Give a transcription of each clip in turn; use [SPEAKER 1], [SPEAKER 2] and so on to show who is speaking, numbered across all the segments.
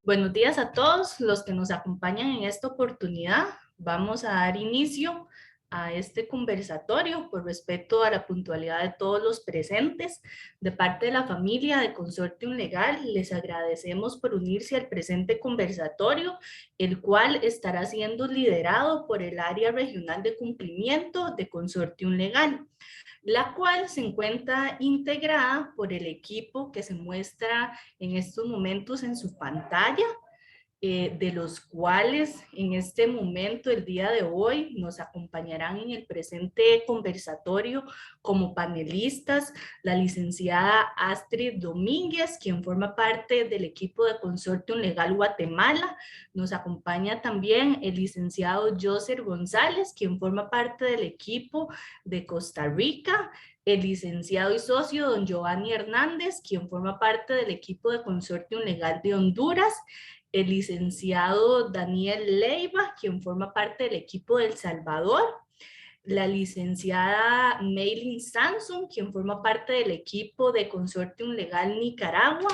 [SPEAKER 1] Buenos días a todos los que nos acompañan en esta oportunidad. Vamos a dar inicio a este conversatorio por respeto a la puntualidad de todos los presentes. De parte de la familia de Consortium Legal, les agradecemos por unirse al presente conversatorio, el cual estará siendo liderado por el área regional de cumplimiento de Consortium Legal, la cual se encuentra integrada por el equipo que se muestra en estos momentos en su pantalla, de los cuales en este momento, el día de hoy, nos acompañarán en el presente conversatorio como panelistas la licenciada Astrid Domínguez, quien forma parte del equipo de Consortium Legal Guatemala. Nos acompaña también el licenciado Joser González, quien forma parte del equipo de Costa Rica, el licenciado y socio don Giovanni Hernández, quien forma parte del equipo de Consortium Legal de Honduras, el licenciado Daniel Leiva, quien forma parte del equipo de El Salvador, la licenciada Maylin Samson, quien forma parte del equipo de Consortium Legal Nicaragua,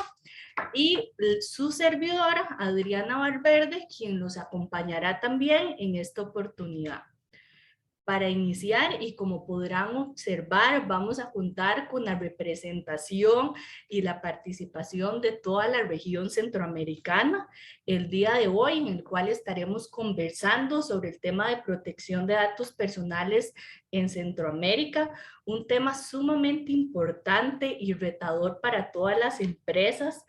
[SPEAKER 1] y su servidora Adriana Valverde, quien nos acompañará también en esta oportunidad. Para iniciar, y como podrán observar, vamos a contar con la representación y la participación de toda la región centroamericana el día de hoy, en el cual estaremos conversando sobre el tema de protección de datos personales en Centroamérica, un tema sumamente importante y retador para todas las empresas.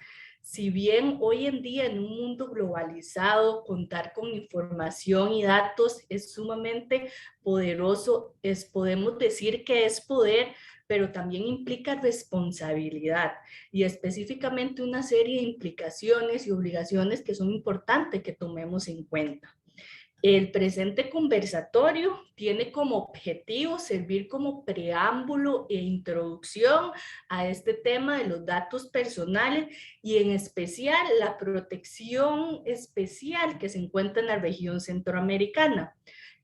[SPEAKER 1] Si bien hoy en día en un mundo globalizado contar con información y datos es sumamente poderoso, podemos decir que es poder, pero también implica responsabilidad y específicamente una serie de implicaciones y obligaciones que son importantes que tomemos en cuenta. El presente conversatorio tiene como objetivo servir como preámbulo e introducción a este tema de los datos personales y en especial la protección especial que se encuentra en la región centroamericana.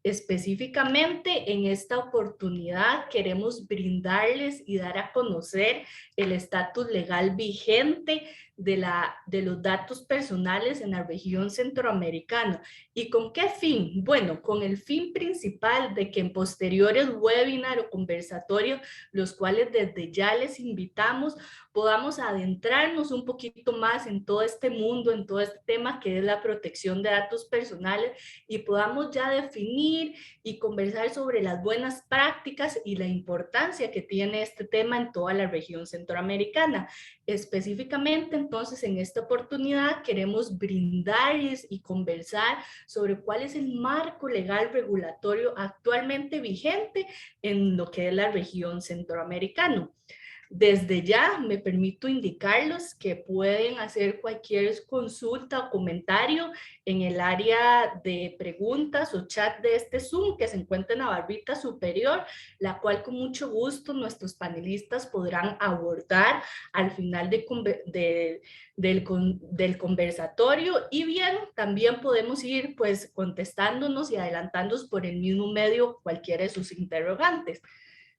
[SPEAKER 1] Específicamente en esta oportunidad queremos brindarles y dar a conocer el estatus legal vigente de los datos personales en la región centroamericana. ¿Y con qué fin? Bueno, con el fin principal de que en posteriores webinars o conversatorios, los cuales desde ya les invitamos, podamos adentrarnos un poquito más en todo este mundo, en todo este tema que es la protección de datos personales y podamos ya definir y conversar sobre las buenas prácticas y la importancia que tiene este tema en toda la región centroamericana. Específicamente, entonces, en esta oportunidad queremos brindarles y conversar sobre cuál es el marco legal regulatorio actualmente vigente en lo que es la región centroamericana. Desde ya me permito indicarlos que pueden hacer cualquier consulta o comentario en el área de preguntas o chat de este Zoom que se encuentra en la barrita superior, la cual con mucho gusto nuestros panelistas podrán abordar al final del conversatorio, y bien, también podemos ir pues contestándonos y adelantándonos por el mismo medio cualquiera de sus interrogantes.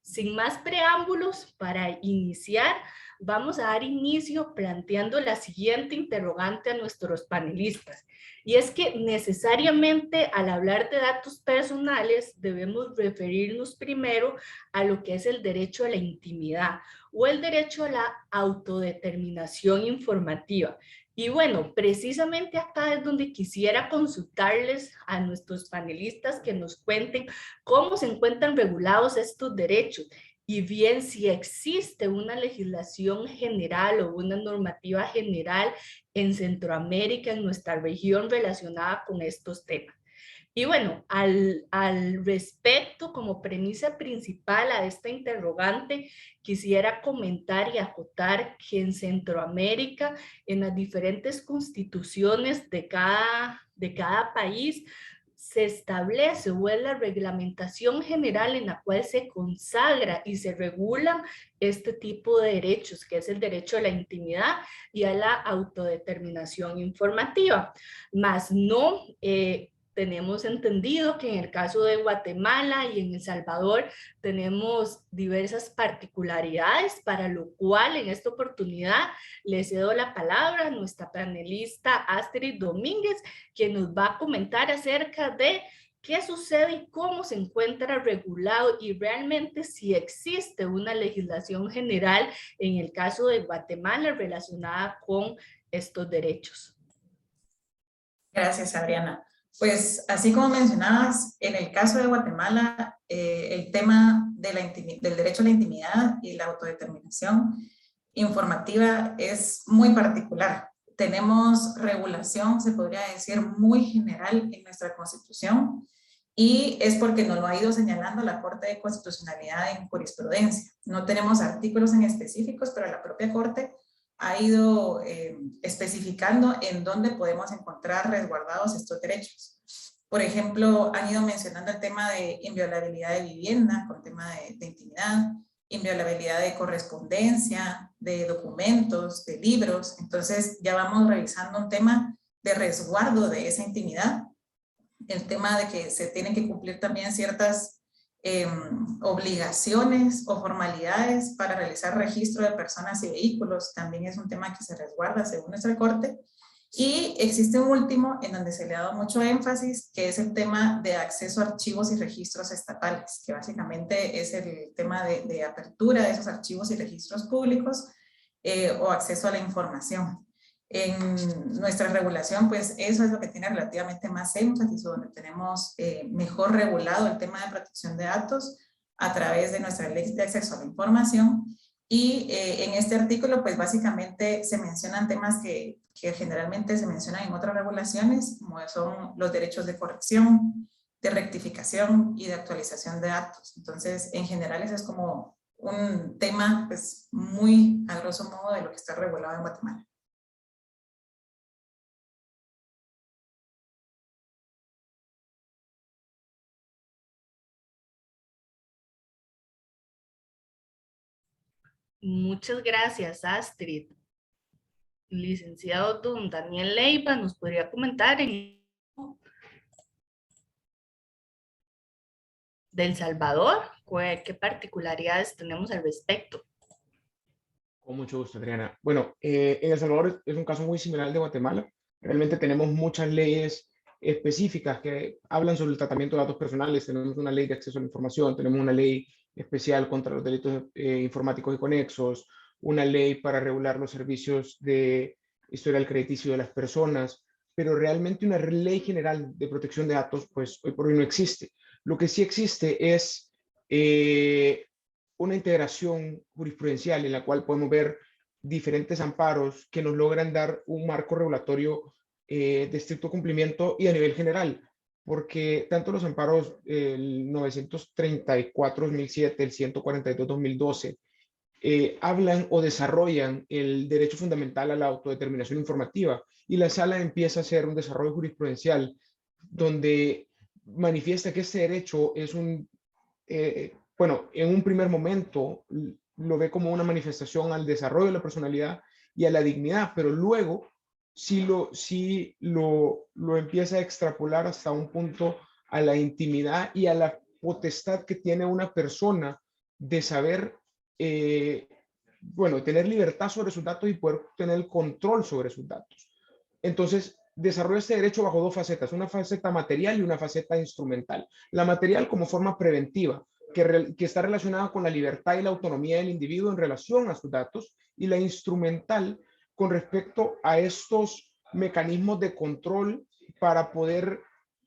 [SPEAKER 1] Sin más preámbulos, para iniciar, vamos a dar inicio planteando la siguiente interrogante a nuestros panelistas. Y es que necesariamente al hablar de datos personales debemos referirnos primero a lo que es el derecho a la intimidad o el derecho a la autodeterminación informativa. Y bueno, precisamente acá es donde quisiera consultarles a nuestros panelistas que nos cuenten cómo se encuentran regulados estos derechos y bien si existe una legislación general o una normativa general en Centroamérica, en nuestra región, relacionada con estos temas. Y bueno, al respecto, como premisa principal a esta interrogante, quisiera comentar y acotar que en Centroamérica, en las diferentes constituciones de cada país, se establece o es la reglamentación general en la cual se consagra y se regula este tipo de derechos, que es el derecho a la intimidad y a la autodeterminación informativa, más no tenemos entendido que en el caso de Guatemala y en El Salvador tenemos diversas particularidades, para lo cual en esta oportunidad le cedo la palabra a nuestra panelista Astrid Domínguez, quien nos va a comentar acerca de qué sucede y cómo se encuentra regulado y realmente si existe una legislación general en el caso de Guatemala relacionada con estos derechos.
[SPEAKER 2] Gracias, Adriana. Pues así como mencionabas, en el caso de Guatemala, el tema de del derecho a la intimidad y la autodeterminación informativa es muy particular. Tenemos regulación, se podría decir, muy general en nuestra Constitución, y es porque nos lo ha ido señalando la Corte de Constitucionalidad en jurisprudencia. No tenemos artículos en específicos, pero la propia Corte ha ido especificando en dónde podemos encontrar resguardados estos derechos. Por ejemplo, han ido mencionando el tema de inviolabilidad de vivienda, con tema de intimidad, inviolabilidad de correspondencia, de documentos, de libros. Entonces ya vamos revisando un tema de resguardo de esa intimidad, el tema de que se tienen que cumplir también ciertas obligaciones o formalidades para realizar registro de personas y vehículos, también es un tema que se resguarda según nuestra Corte. Y existe un último en donde se le ha dado mucho énfasis, que es el tema de acceso a archivos y registros estatales, que básicamente es el tema de apertura de esos archivos y registros públicos o acceso a la información. En nuestra regulación, pues eso es lo que tiene relativamente más énfasis, donde tenemos mejor regulado el tema de protección de datos a través de nuestra ley de acceso a la información. Y en este artículo, pues básicamente se mencionan temas que generalmente se mencionan en otras regulaciones, como son los derechos de corrección, de rectificación y de actualización de datos. Entonces, en general, eso es como un tema, pues, muy a grosso modo de lo que está regulado en Guatemala.
[SPEAKER 1] Muchas gracias, Astrid. Licenciado don Daniel Leiva, ¿nos podría comentar de El Salvador qué particularidades tenemos al respecto?
[SPEAKER 3] Con mucho gusto, Adriana. Bueno, en El Salvador es un caso muy similar al de Guatemala. Realmente tenemos muchas leyes específicas que hablan sobre el tratamiento de datos personales. Tenemos una ley de acceso a la información, tenemos una ley especial contra los delitos informáticos y conexos, una ley para regular los servicios de historial crediticio de las personas, pero realmente una ley general de protección de datos, pues hoy por hoy no existe. Lo que sí existe es una integración jurisprudencial en la cual podemos ver diferentes amparos que nos logran dar un marco regulatorio de estricto cumplimiento y a nivel general, porque tanto los amparos el 934-2007, el 142-2012, hablan o desarrollan el derecho fundamental a la autodeterminación informativa, y la sala empieza a hacer un desarrollo jurisprudencial donde manifiesta que este derecho es bueno, en un primer momento lo ve como una manifestación al desarrollo de la personalidad y a la dignidad, pero luego sí lo empieza a extrapolar hasta un punto a la intimidad y a la potestad que tiene una persona de saber, bueno, tener libertad sobre sus datos y poder tener el control sobre sus datos. Entonces, desarrolla este derecho bajo dos facetas, una faceta material y una faceta instrumental. La material como forma preventiva, que está relacionada con la libertad y la autonomía del individuo en relación a sus datos, y la instrumental con respecto a estos mecanismos de control para poder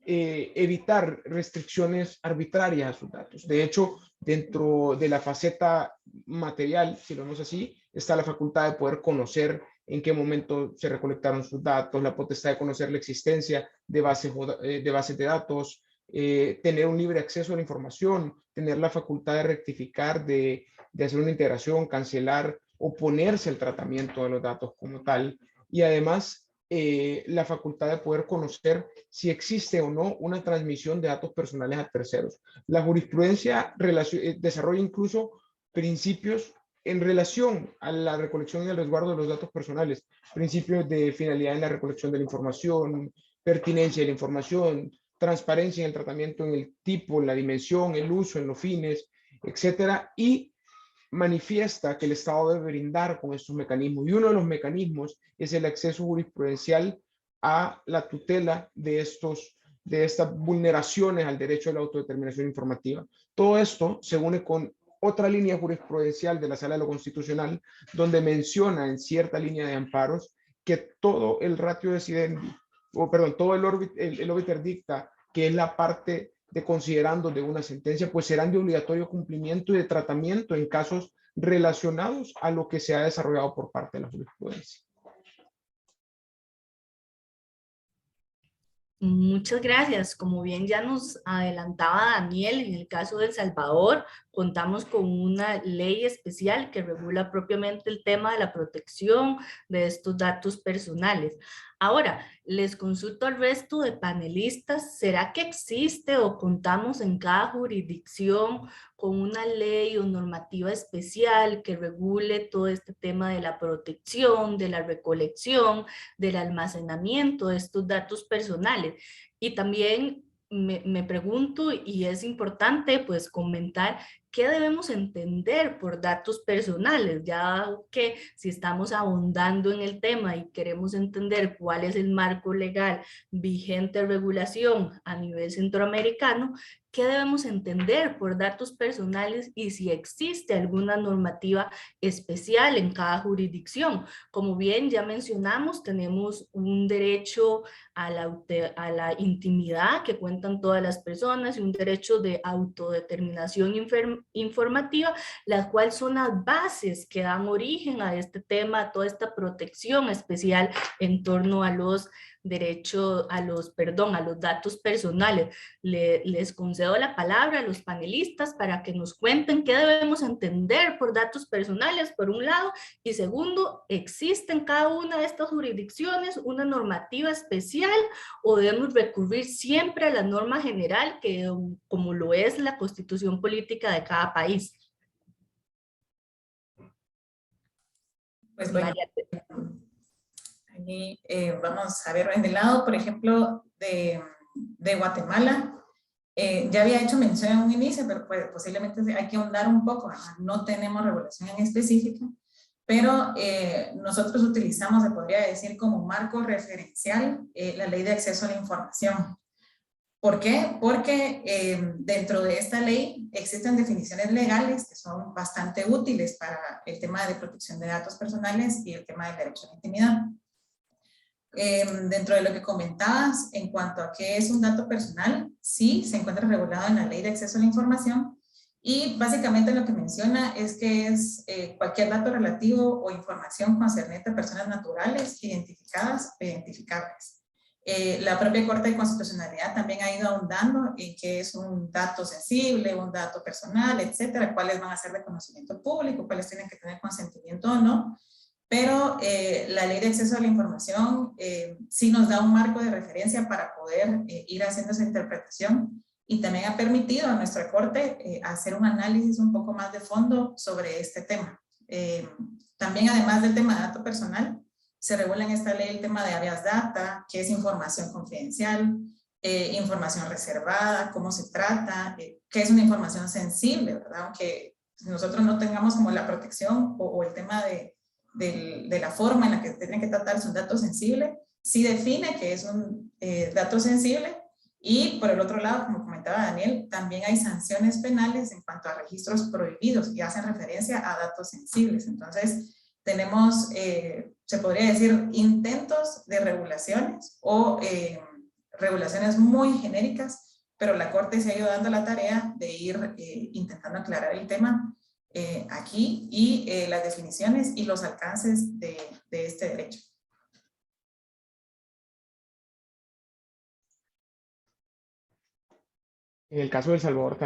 [SPEAKER 3] evitar restricciones arbitrarias a sus datos. De hecho, dentro de la faceta material, si lo vemos así, está la facultad de poder conocer en qué momento se recolectaron sus datos, la potestad de conocer la existencia de bases de datos, tener un libre acceso a la información, tener la facultad de rectificar, de hacer una integración, cancelar, oponerse al tratamiento de los datos como tal, y además la facultad de poder conocer si existe o no una transmisión de datos personales a terceros. La jurisprudencia desarrolla incluso principios en relación a la recolección y el resguardo de los datos personales, principios de finalidad en la recolección de la información, pertinencia de la información, transparencia en el tratamiento, en el tipo, la dimensión, el uso, en los fines, etcétera, y manifiesta que el Estado debe brindar con estos mecanismos. Y uno de los mecanismos es el acceso jurisprudencial a la tutela de estas vulneraciones al derecho a la autodeterminación informativa. Todo esto se une con otra línea jurisprudencial de la Sala de lo Constitucional, donde menciona en cierta línea de amparos que todo el ratio decidendi, o perdón, todo el obiter dicta, que es la parte de considerando de una sentencia, pues serán de obligatorio cumplimiento y de tratamiento en casos relacionados a lo que se ha desarrollado por parte de la jurisprudencia.
[SPEAKER 1] Muchas gracias. Como bien ya nos adelantaba Daniel, en el caso de El Salvador, contamos con una ley especial que regula propiamente el tema de la protección de estos datos personales. Ahora, les consulto al resto de panelistas, ¿será que existe o contamos en cada jurisdicción con una ley o normativa especial que regule todo este tema de la protección, de la recolección, del almacenamiento de estos datos personales? Y también me pregunto, y es importante pues comentar, ¿qué debemos entender por datos personales? Ya que si estamos ahondando en el tema y queremos entender cuál es el marco legal vigente de regulación a nivel centroamericano, ¿qué debemos entender por datos personales y si existe alguna normativa especial en cada jurisdicción? Como bien ya mencionamos, tenemos un derecho a la intimidad que cuentan todas las personas y un derecho de autodeterminación informativa, las cuales son las bases que dan origen a este tema, a toda esta protección especial en torno a los derechos, a los datos personales. Les concedo la palabra a los panelistas para que nos cuenten qué debemos entender por datos personales, por un lado, y segundo, ¿existe en cada una de estas jurisdicciones una normativa especial o debemos recurrir siempre a la norma general que, como lo es la constitución política de cada país?
[SPEAKER 2] Pues bueno, aquí vamos a ver en el lado, por ejemplo, de Guatemala. Ya había hecho mención en un inicio, pero pues, posiblemente hay que ahondar un poco, ¿verdad? No tenemos regulación en específica, pero nosotros utilizamos, se podría decir, como marco referencial la Ley de Acceso a la Información. ¿Por qué? Porque dentro de esta ley existen definiciones legales que son bastante útiles para el tema de protección de datos personales y el tema del derecho a la intimidad. Dentro de lo que comentabas en cuanto a qué es un dato personal, sí, se encuentra regulado en la Ley de Acceso a la Información y básicamente lo que menciona es que es cualquier dato relativo o información concerniente a personas naturales identificadas o identificables. La propia Corte de Constitucionalidad también ha ido ahondando en qué es un dato sensible, un dato personal, etcétera, cuáles van a ser de conocimiento público, cuáles tienen que tener consentimiento o no. Pero la Ley de Acceso a la Información sí nos da un marco de referencia para poder ir haciendo esa interpretación y también ha permitido a nuestra Corte hacer un análisis un poco más de fondo sobre este tema. También, además del tema de dato personal, se regula en esta ley el tema de habeas data, que es información confidencial, información reservada, cómo se trata, qué es una información sensible, ¿verdad? Aunque nosotros no tengamos como la protección o el tema de la forma en la que tienen que tratarse un dato sensible, sí define que es un dato sensible y por el otro lado, como comentaba Daniel, también hay sanciones penales en cuanto a registros prohibidos y hacen referencia a datos sensibles. Entonces, tenemos, se podría decir, intentos de regulaciones o regulaciones muy genéricas, pero la Corte se ha ido dando la tarea de ir intentando aclarar el tema aquí y las definiciones y los alcances de este derecho.
[SPEAKER 3] En el caso de El Salvador,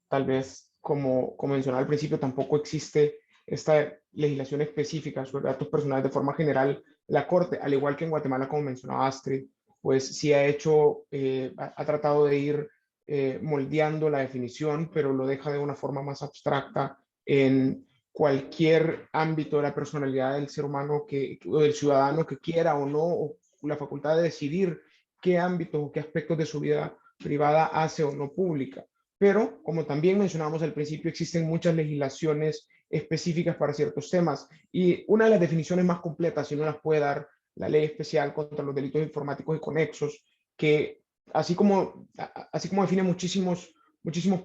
[SPEAKER 3] tal vez, como mencionaba al principio, tampoco existe esta legislación específica sobre datos personales de forma general. La Corte, al igual que en Guatemala, como mencionaba Astrid, pues sí ha hecho, ha tratado de ir moldeando la definición, pero lo deja de una forma más abstracta en cualquier ámbito de la personalidad del ser humano o del ciudadano que quiera o no, o la facultad de decidir qué ámbitos o qué aspectos de su vida privada hace o no pública. Pero, como también mencionábamos al principio, existen muchas legislaciones específicas para ciertos temas. Y una de las definiciones más completas, si no las puede dar la Ley Especial contra los Delitos Informáticos y Conexos, que así como define muchísimos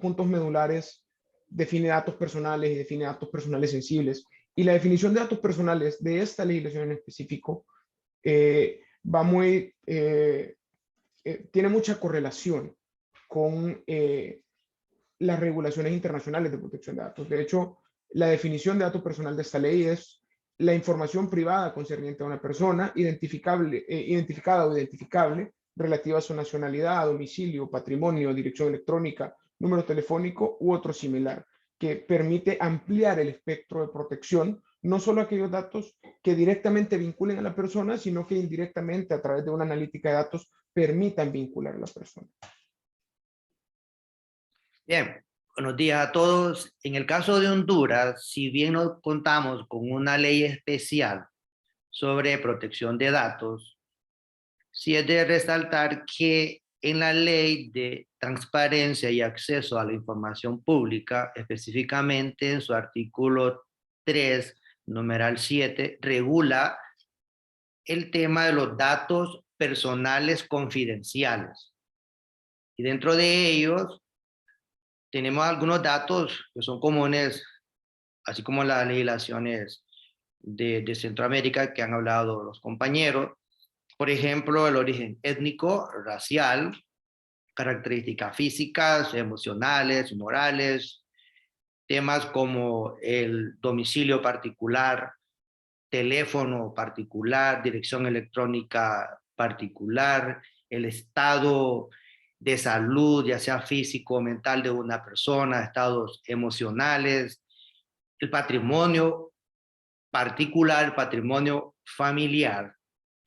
[SPEAKER 3] puntos medulares, define datos personales y define datos personales sensibles. Y la definición de datos personales de esta legislación en específico tiene mucha correlación con las regulaciones internacionales de protección de datos. De hecho, la definición de dato personal de esta ley es la información privada concerniente a una persona, identificada o identificable, relativa a su nacionalidad, domicilio, patrimonio, dirección electrónica, número telefónico u otro similar, que permite ampliar el espectro de protección, no solo aquellos datos que directamente vinculen a la persona, sino que indirectamente, a través de una analítica de datos, permitan vincular a la persona.
[SPEAKER 4] Bien, buenos días a todos. En el caso de Honduras, si bien no contamos con una ley especial sobre protección de datos, sí es de resaltar que en la Ley de Transparencia y Acceso a la Información Pública, específicamente en su artículo 3, numeral 7, regula el tema de los datos personales confidenciales. Y dentro de ellos tenemos algunos datos que son comunes, así como las legislaciones de Centroamérica que han hablado los compañeros. Por ejemplo, el origen étnico, racial, características físicas, emocionales, morales, temas como el domicilio particular, teléfono particular, dirección electrónica particular, el estado de salud, ya sea físico o mental de una persona, estados emocionales, el patrimonio particular, el patrimonio familiar,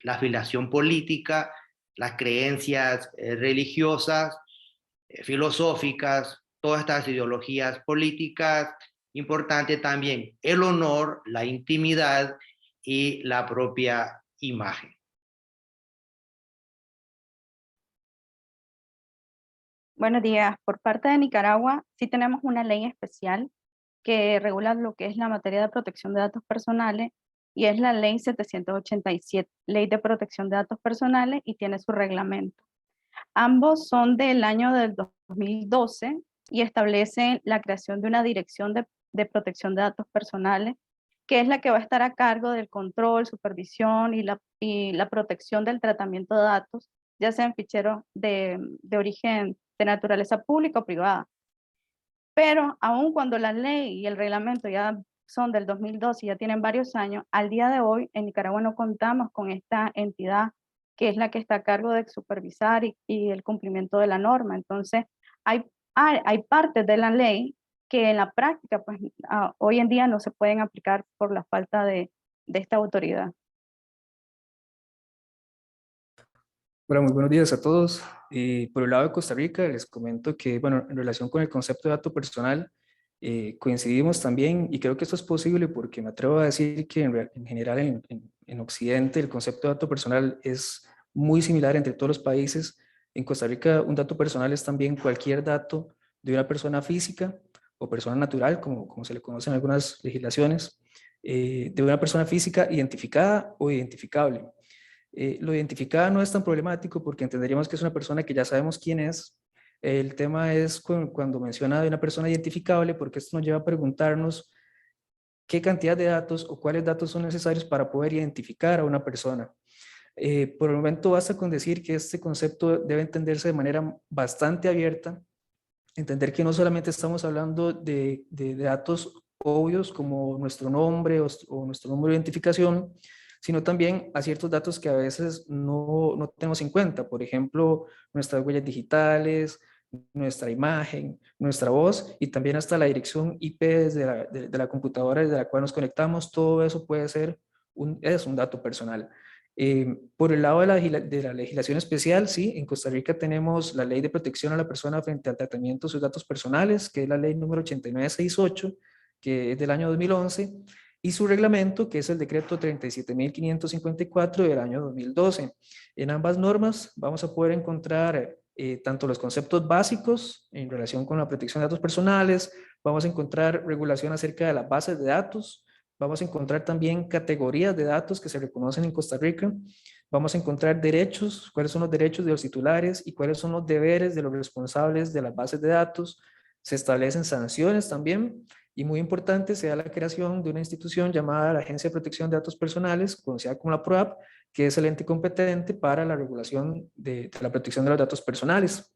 [SPEAKER 4] la afiliación política, las creencias religiosas, filosóficas, todas estas ideologías políticas. Importante también el honor, la intimidad y la propia imagen.
[SPEAKER 5] Buenos días. Por parte de Nicaragua, sí tenemos una ley especial que regula lo que es la materia de protección de datos personales y es la Ley 787, Ley de Protección de Datos Personales, y tiene su reglamento. Ambos son del año del 2012 y establecen la creación de una dirección de protección de datos personales, que es la que va a estar a cargo del control, supervisión y la protección del tratamiento de datos, ya sean ficheros de origen de naturaleza pública o privada. Pero aun cuando la ley y el reglamento ya son del 2012 y ya tienen varios años, al día de hoy en Nicaragua no contamos con esta entidad que es la que está a cargo de supervisar y el cumplimiento de la norma. Entonces, hay partes de la ley que en la práctica, pues, hoy en día no se pueden aplicar por la falta de esta autoridad.
[SPEAKER 6] Hola, muy buenos días a todos. Por el lado de Costa Rica, les comento que, bueno, en relación con el concepto de dato personal, coincidimos también, y creo que esto es posible porque me atrevo a decir que en general en Occidente el concepto de dato personal es muy similar entre todos los países. En Costa Rica un dato personal es también cualquier dato de una persona física o persona natural, como se le conoce en algunas legislaciones, de una persona física identificada o identificable. Lo identificada no es tan problemático porque entenderíamos que es una persona que ya sabemos quién es. El tema es cuando menciona de una persona identificable, porque esto nos lleva a preguntarnos qué cantidad de datos o cuáles datos son necesarios para poder identificar a una persona. Por el momento basta con decir que este concepto debe entenderse de manera bastante abierta, entender que no solamente estamos hablando de datos obvios como nuestro nombre o nuestro número de identificación, sino también a ciertos datos que a veces no tenemos en cuenta. Por ejemplo, nuestras huellas digitales, nuestra imagen, nuestra voz y también hasta la dirección IP de la computadora desde la cual nos conectamos. Todo eso puede ser un dato personal. Por el lado de la legislación especial, sí, en Costa Rica tenemos la Ley de Protección a la Persona frente al tratamiento de sus datos personales, que es la ley número 8968, que es del año 2011, y su reglamento, que es el decreto 37.554 del año 2012. En ambas normas vamos a poder encontrar tanto los conceptos básicos en relación con la protección de datos personales, vamos a encontrar regulación acerca de las bases de datos, vamos a encontrar también categorías de datos que se reconocen en Costa Rica, vamos a encontrar derechos, cuáles son los derechos de los titulares y cuáles son los deberes de los responsables de las bases de datos, se establecen sanciones también, y muy importante, se da la creación de una institución llamada la Agencia de Protección de Datos Personales, conocida como la PROAP, que es el ente competente para la regulación de la protección de los datos personales.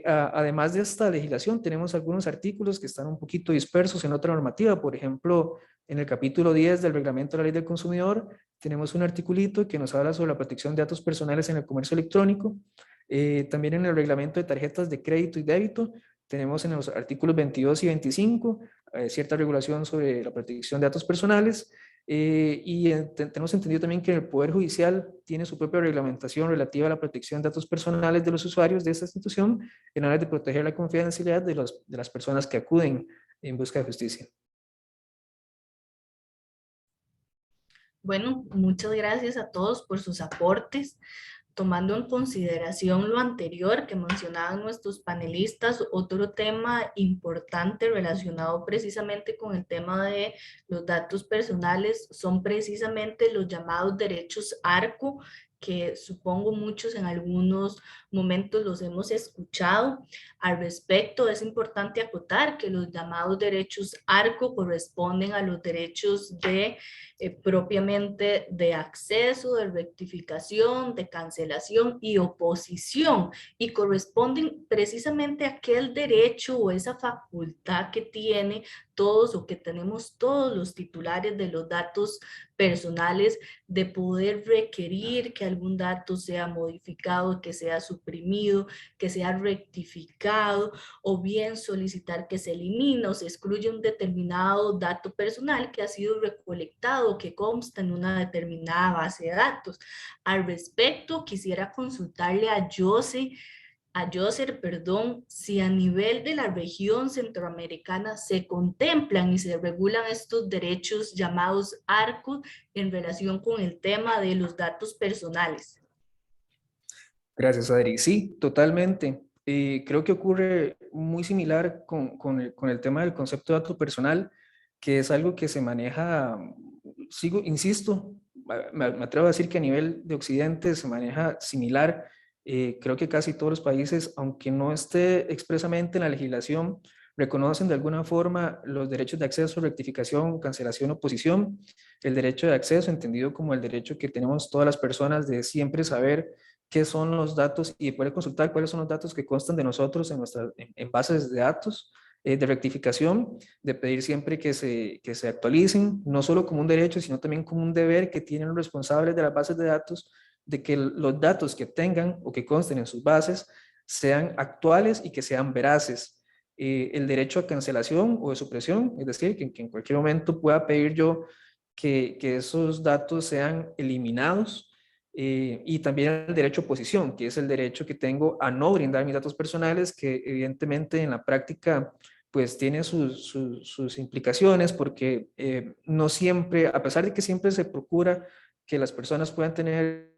[SPEAKER 6] Además de esta legislación, tenemos algunos artículos que están un poquito dispersos en otra normativa. Por ejemplo, en el capítulo 10 del Reglamento de la Ley del Consumidor, tenemos un articulito que nos habla sobre la protección de datos personales en el comercio electrónico. También en el Reglamento de Tarjetas de Crédito y Débito, tenemos en los artículos 22 y 25 cierta regulación sobre la protección de datos personales. Tenemos entendido también que el Poder Judicial tiene su propia reglamentación relativa a la protección de datos personales de los usuarios de esta institución en aras de proteger la confidencialidad de las personas que acuden en busca de justicia.
[SPEAKER 1] Bueno, muchas gracias a todos por sus aportes. Tomando en consideración lo anterior que mencionaban nuestros panelistas, otro tema importante relacionado precisamente con el tema de los datos personales son precisamente los llamados derechos ARCO, que supongo muchos en algunos momentos los hemos escuchado. Al respecto, es importante acotar que los llamados derechos ARCO corresponden a los derechos de propiamente de acceso, de rectificación, de cancelación y oposición, y corresponden precisamente a aquel derecho o esa facultad que tiene todos o que tenemos todos los titulares de los datos personales de poder requerir que algún dato sea modificado, que sea suprimido, que sea rectificado, o bien solicitar que se elimine o se excluya un determinado dato personal que ha sido recolectado, que consta en una determinada base de datos. Al respecto, quisiera consultarle a Joser, si a nivel de la región centroamericana se contemplan y se regulan estos derechos llamados ARCO en relación con el tema de los datos personales.
[SPEAKER 6] Gracias, Adri. Sí, totalmente. Creo que ocurre muy similar con el tema del concepto de dato personal, que es algo que se maneja, insisto, me atrevo a decir que a nivel de Occidente se maneja similar. Creo que casi todos los países, aunque no esté expresamente en la legislación, reconocen de alguna forma los derechos de acceso, rectificación, cancelación, oposición. El derecho de acceso, entendido como el derecho que tenemos todas las personas de siempre saber qué son los datos y poder consultar cuáles son los datos que constan de nosotros en bases de datos, de rectificación, de pedir siempre que se actualicen, no solo como un derecho, sino también como un deber que tienen los responsables de las bases de datos, de que los datos que tengan o que consten en sus bases sean actuales y que sean veraces. El derecho a cancelación o de supresión, es decir, que en cualquier momento pueda pedir yo que esos datos sean eliminados. Y también el derecho a oposición, que es el derecho que tengo a no brindar mis datos personales, que evidentemente en la práctica pues tiene sus implicaciones, porque no siempre, a pesar de que siempre se procura que las personas puedan tener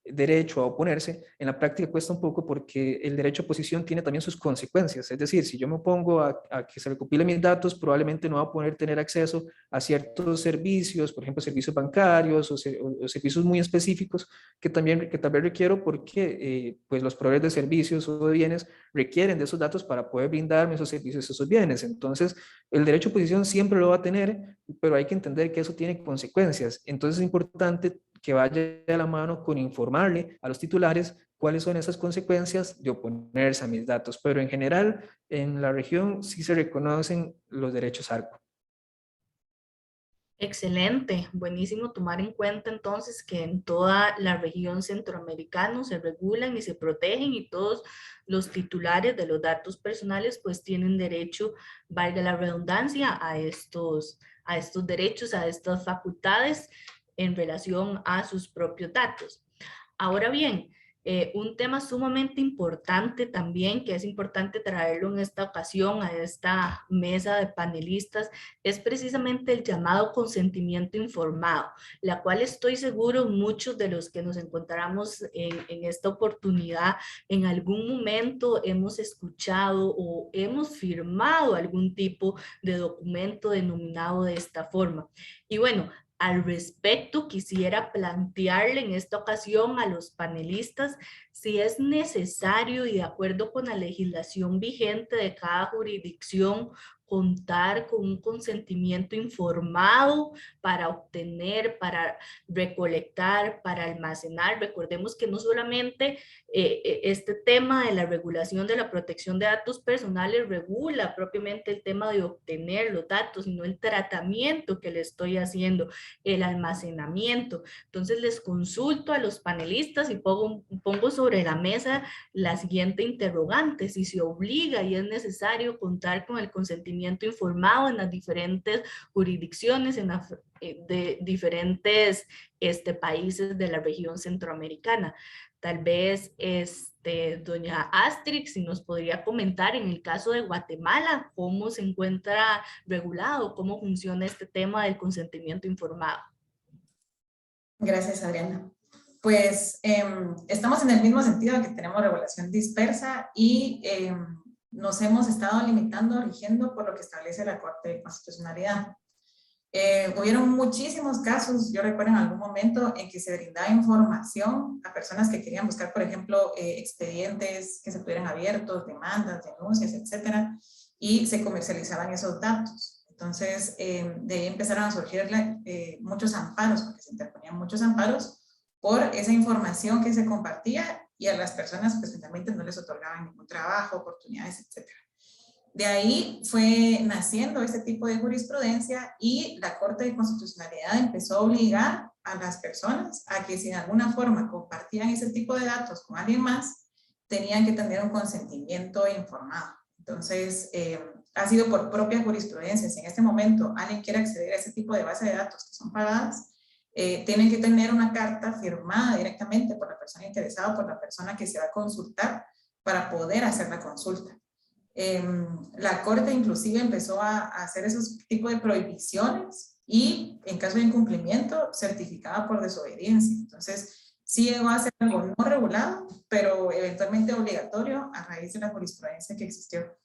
[SPEAKER 6] derecho a oponerse, en la práctica cuesta un poco porque el derecho a oposición tiene también sus consecuencias. Es decir, si yo me opongo a que se recopilen mis datos, probablemente no va a poder tener acceso a ciertos servicios, por ejemplo, servicios bancarios o servicios muy específicos que tal vez requiero porque pues los proveedores de servicios o de bienes requieren de esos datos para poder brindarme esos servicios, esos bienes. Entonces, el derecho a oposición siempre lo va a tener, pero hay que entender que eso tiene consecuencias. Entonces, es importante que vaya de la mano con informarle a los titulares cuáles son esas consecuencias de oponerse a mis datos. Pero en general, en la región sí se reconocen los derechos ARCO.
[SPEAKER 1] Excelente, buenísimo tomar en cuenta entonces que en toda la región centroamericana se regulan y se protegen y todos los titulares de los datos personales pues tienen derecho, valga la redundancia, a estos derechos, a estas facultades en relación a sus propios datos. Ahora bien, Un tema sumamente importante también, que es importante traerlo en esta ocasión a esta mesa de panelistas, es precisamente el llamado consentimiento informado, la cual estoy seguro muchos de los que nos encontramos en esta oportunidad en algún momento hemos escuchado o hemos firmado algún tipo de documento denominado de esta forma. Y bueno, al respecto, quisiera plantearle en esta ocasión a los panelistas si es necesario y de acuerdo con la legislación vigente de cada jurisdicción contar con un consentimiento informado para obtener, para recolectar, para almacenar. Recordemos que no solamente este tema de la regulación de la protección de datos personales regula propiamente el tema de obtener los datos, sino el tratamiento que le estoy haciendo, el almacenamiento. Entonces les consulto a los panelistas y pongo sobre la mesa la siguiente interrogante: si se obliga y es necesario contar con el consentimiento informado en las diferentes jurisdicciones, de diferentes países de la región centroamericana. Tal vez doña Astrid, si nos podría comentar en el caso de Guatemala, cómo se encuentra regulado, cómo funciona este tema del consentimiento informado.
[SPEAKER 2] Gracias, Adriana. Pues estamos en el mismo sentido que tenemos regulación dispersa y nos hemos estado limitando, rigiendo por lo que establece la Corte de Constitucionalidad. Hubieron muchísimos casos, yo recuerdo en algún momento, en que se brindaba información a personas que querían buscar, por ejemplo, expedientes que se tuvieran abiertos, demandas, denuncias, etcétera, y se comercializaban esos datos. Entonces, de ahí empezaron a surgir muchos amparos, porque se interponían muchos amparos por esa información que se compartía y a las personas pues finalmente no les otorgaban ningún trabajo, oportunidades, etcétera. De ahí fue naciendo este tipo de jurisprudencia y la Corte de Constitucionalidad empezó a obligar a las personas a que si de alguna forma compartían ese tipo de datos con alguien más, tenían que tener un consentimiento informado. Entonces, ha sido por propia jurisprudencia. Si en este momento alguien quiere acceder a ese tipo de base de datos que son pagadas, tienen que tener una carta firmada directamente por la persona interesada o por la persona que se va a consultar para poder hacer la consulta. La Corte inclusive empezó a hacer esos tipos de prohibiciones y en caso de incumplimiento certificada por desobediencia. Entonces sí llegó a ser algo no regulado, pero eventualmente obligatorio a raíz de la jurisprudencia que existió.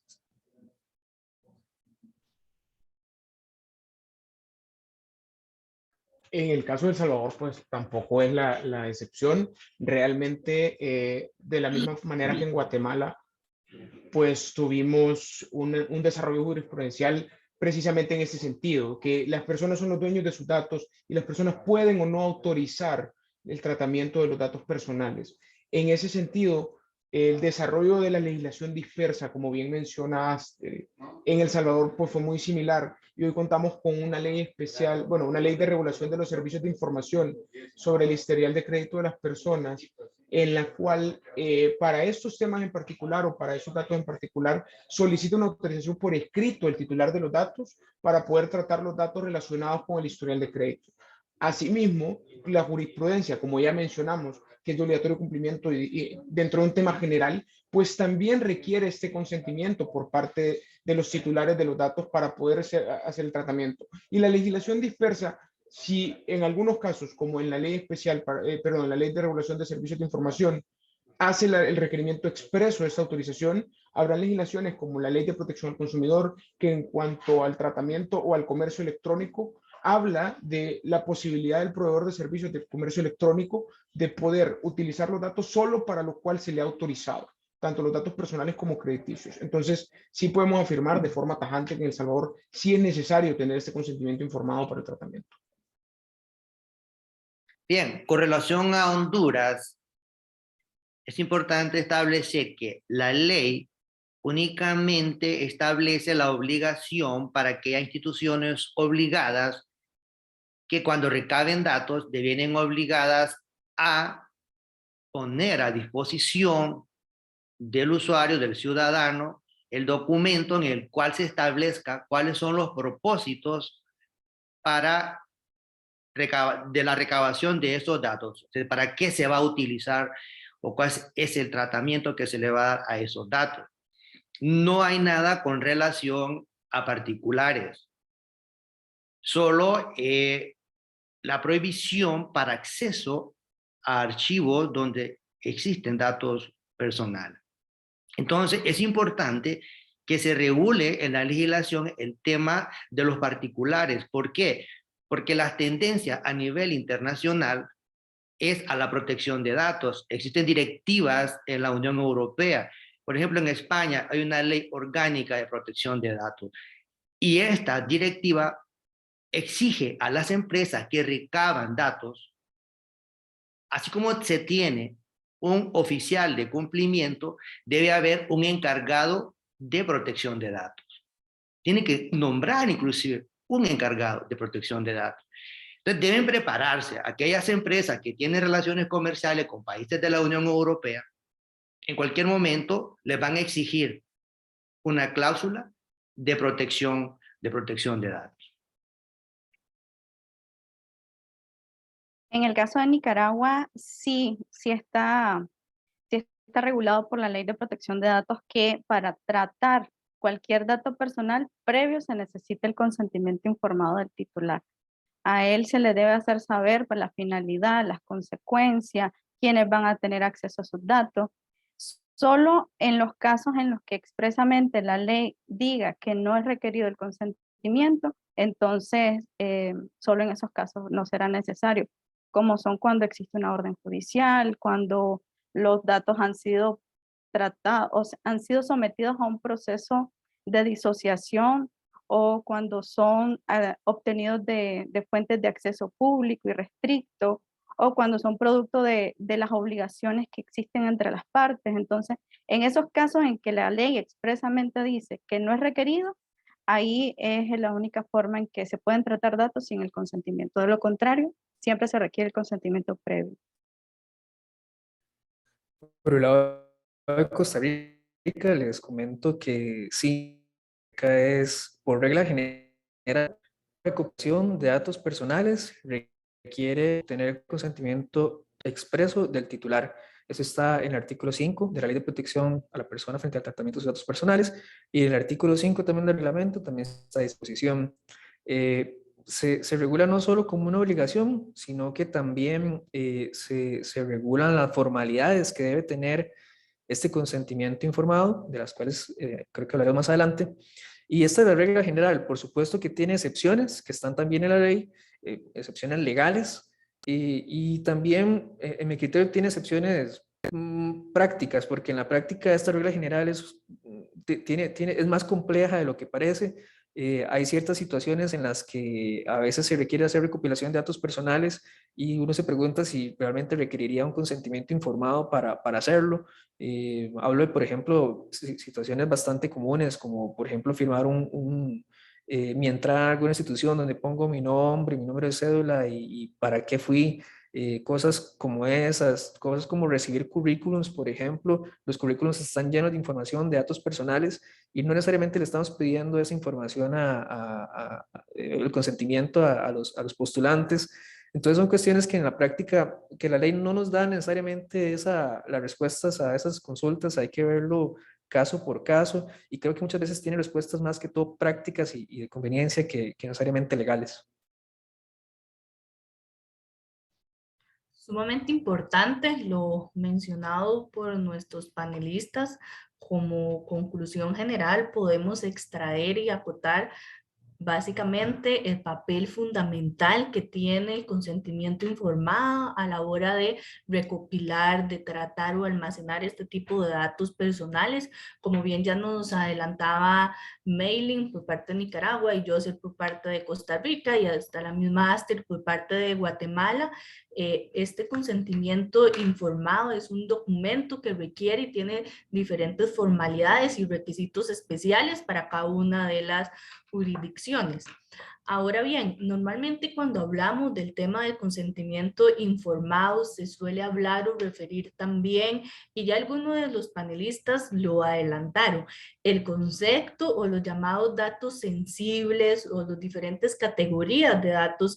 [SPEAKER 3] En el caso de El Salvador, pues tampoco es la excepción. Realmente, de la misma manera que en Guatemala, pues tuvimos un desarrollo jurisprudencial precisamente en ese sentido, que las personas son los dueños de sus datos y las personas pueden o no autorizar el tratamiento de los datos personales. En ese sentido, el desarrollo de la legislación dispersa, como bien mencionaste, en El Salvador pues fue muy similar y hoy contamos con una ley especial, bueno, una ley de regulación de los servicios de información sobre el historial de crédito de las personas, en la cual para estos temas en particular o para esos datos en particular solicita una autorización por escrito el titular de los datos para poder tratar los datos relacionados con el historial de crédito. Asimismo, la jurisprudencia, como ya mencionamos, que es de obligatorio cumplimiento y dentro de un tema general, pues también requiere este consentimiento por parte de los titulares de los datos para poder hacer el tratamiento. Y la legislación dispersa, si en algunos casos, como en la ley especial, la ley de regulación de servicios de información, hace el requerimiento expreso de esta autorización, habrá legislaciones como la ley de protección al consumidor, que en cuanto al tratamiento o al comercio electrónico, habla de la posibilidad del proveedor de servicios de comercio electrónico de poder utilizar los datos solo para lo cual se le ha autorizado, tanto los datos personales como crediticios. Entonces, sí podemos afirmar de forma tajante que en El Salvador sí es necesario tener este consentimiento informado para el tratamiento.
[SPEAKER 4] Bien, con relación a Honduras, es importante establecer que la ley únicamente establece la obligación para aquellas instituciones obligadas que cuando recaben datos devienen obligadas a poner a disposición del usuario, del ciudadano, el documento en el cual se establezca cuáles son los propósitos de la recabación de esos datos, para qué se va a utilizar o cuál es el tratamiento que se le va a dar a esos datos. No hay nada con relación a particulares, solo la prohibición para acceso a archivos donde existen datos personales. Entonces, es importante que se regule en la legislación el tema de los particulares. ¿Por qué? Porque la tendencia a nivel internacional es a la protección de datos. Existen directivas en la Unión Europea. Por ejemplo, en España hay una ley orgánica de protección de datos. Y esta directiva exige a las empresas que recaban datos, así como se tiene un oficial de cumplimiento, debe haber un encargado de protección de datos. Tiene que nombrar inclusive un encargado de protección de datos. Entonces deben prepararse aquellas empresas que tienen relaciones comerciales con países de la Unión Europea. En cualquier momento les van a exigir una cláusula de protección de datos.
[SPEAKER 5] En el caso de Nicaragua, sí está regulado por la Ley de Protección de Datos que para tratar cualquier dato personal previo se necesita el consentimiento informado del titular. A él se le debe hacer saber pues, la finalidad, las consecuencias, quiénes van a tener acceso a sus datos. Solo en los casos en los que expresamente la ley diga que no es requerido el consentimiento, entonces solo en esos casos no será necesario, como son cuando existe una orden judicial, cuando los datos han sido tratados, han sido sometidos a un proceso de disociación o cuando son obtenidos de fuentes de acceso público y restricto, o cuando son producto de las obligaciones que existen entre las partes. Entonces, en esos casos en que la ley expresamente dice que no es requerido, ahí es la única forma en que se pueden tratar datos sin el consentimiento. De lo contrario, siempre se requiere el consentimiento previo.
[SPEAKER 6] Por el lado de Costa Rica, les comento que sí, acá es por regla general, la recopilación de datos personales requiere tener consentimiento expreso del titular. Eso está en el artículo 5 de la Ley de Protección a la Persona frente al tratamiento de sus datos personales, y en el artículo 5 también del reglamento también está a disposición. Se regula no solo como una obligación, sino que también se regulan las formalidades que debe tener este consentimiento informado, de las cuales creo que hablaremos más adelante. Y esta es la regla general. Por supuesto que tiene excepciones que están también en la ley, excepciones legales, y también en mi criterio tiene excepciones prácticas, porque en la práctica esta regla general es más compleja de lo que parece. Hay ciertas situaciones en las que a veces se requiere hacer recopilación de datos personales y uno se pregunta si realmente requeriría un consentimiento informado para hacerlo. Hablo de, por ejemplo, situaciones bastante comunes, como por ejemplo firmar mi entrada a alguna institución donde pongo mi nombre, mi número de cédula y para qué fui. Cosas como esas, cosas como recibir currículums, por ejemplo. Los currículums están llenos de información, de datos personales, y no necesariamente le estamos pidiendo esa información el consentimiento a los postulantes. Entonces son cuestiones que en la práctica, que la ley no nos da necesariamente las respuestas a esas consultas, hay que verlo caso por caso, y creo que muchas veces tiene respuestas más que todo prácticas y de conveniencia que necesariamente legales.
[SPEAKER 1] Sumamente importante lo mencionado por nuestros panelistas. Como conclusión general, podemos extraer y acotar básicamente el papel fundamental que tiene el consentimiento informado a la hora de recopilar, de tratar o almacenar este tipo de datos personales. Como bien ya nos adelantaba Mailing por parte de Nicaragua y Joseph por parte de Costa Rica y hasta la misma Aster por parte de Guatemala, este consentimiento informado es un documento que requiere y tiene diferentes formalidades y requisitos especiales para cada una de las jurisdicciones. Ahora bien, normalmente cuando hablamos del tema del consentimiento informado se suele hablar o referir también, y ya algunos de los panelistas lo adelantaron, el concepto o los llamados datos sensibles o las diferentes categorías de datos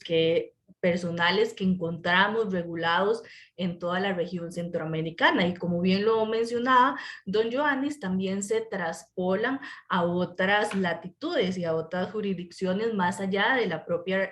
[SPEAKER 1] personales que encontramos regulados en toda la región centroamericana. Y como bien lo mencionaba don Joannis, también se traspolan a otras latitudes y a otras jurisdicciones más allá de la propia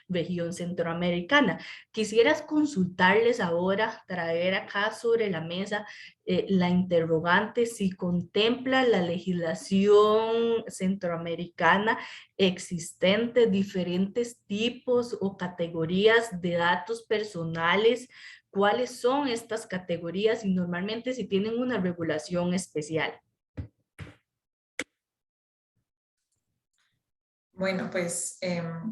[SPEAKER 1] región centroamericana. Quisieras consultarles ahora, traer acá sobre la mesa la interrogante si contempla la legislación centroamericana existente diferentes tipos o categorías de datos personales, cuáles son estas categorías y normalmente si tienen una regulación especial.
[SPEAKER 2] Bueno, pues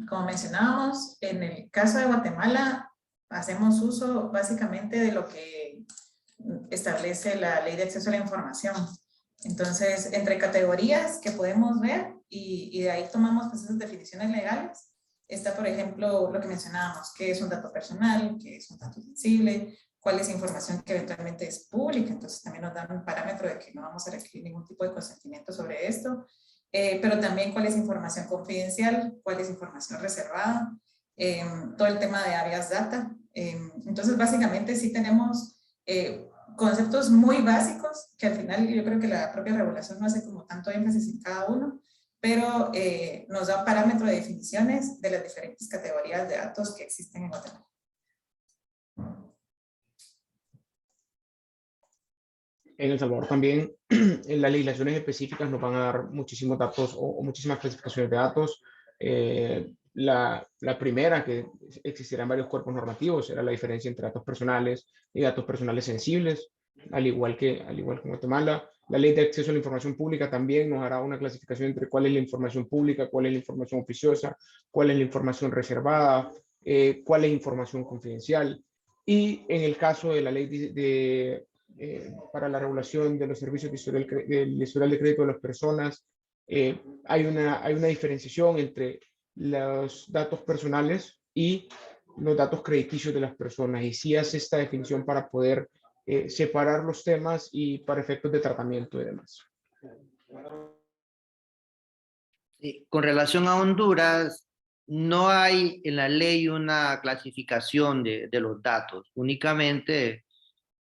[SPEAKER 2] como mencionábamos, en el caso de Guatemala hacemos uso básicamente de lo que establece la Ley de Acceso a la Información. Entonces, entre categorías que podemos ver y de ahí tomamos pues, esas definiciones legales, está, por ejemplo, lo que mencionábamos, qué es un dato personal, qué es un dato sensible, cuál es información que eventualmente es pública, entonces también nos dan un parámetro de que no vamos a requerir ningún tipo de consentimiento sobre esto, pero también cuál es información confidencial, cuál es información reservada, todo el tema de habeas data. Entonces, básicamente sí tenemos conceptos muy básicos que al final yo creo que la propia regulación no hace como tanto énfasis en cada uno, pero nos da un parámetro de definiciones de las diferentes categorías de datos que existen en Guatemala.
[SPEAKER 3] En El Salvador también en las legislaciones específicas nos van a dar muchísimos datos o muchísimas clasificaciones de datos. La primera, que existirán varios cuerpos normativos, era la diferencia entre datos personales y datos personales sensibles, al igual que en Guatemala. La Ley de Acceso a la Información Pública también nos hará una clasificación entre cuál es la información pública, cuál es la información oficiosa, cuál es la información reservada, cuál es información confidencial. Y en el caso de la ley para la regulación de los servicios del historial de crédito de las personas, hay una diferenciación entre los datos personales y los datos crediticios de las personas, y sí hace esta definición para poder separar los temas y para efectos de tratamiento y demás.
[SPEAKER 4] Con relación a Honduras, no hay en la ley una clasificación de los datos. Únicamente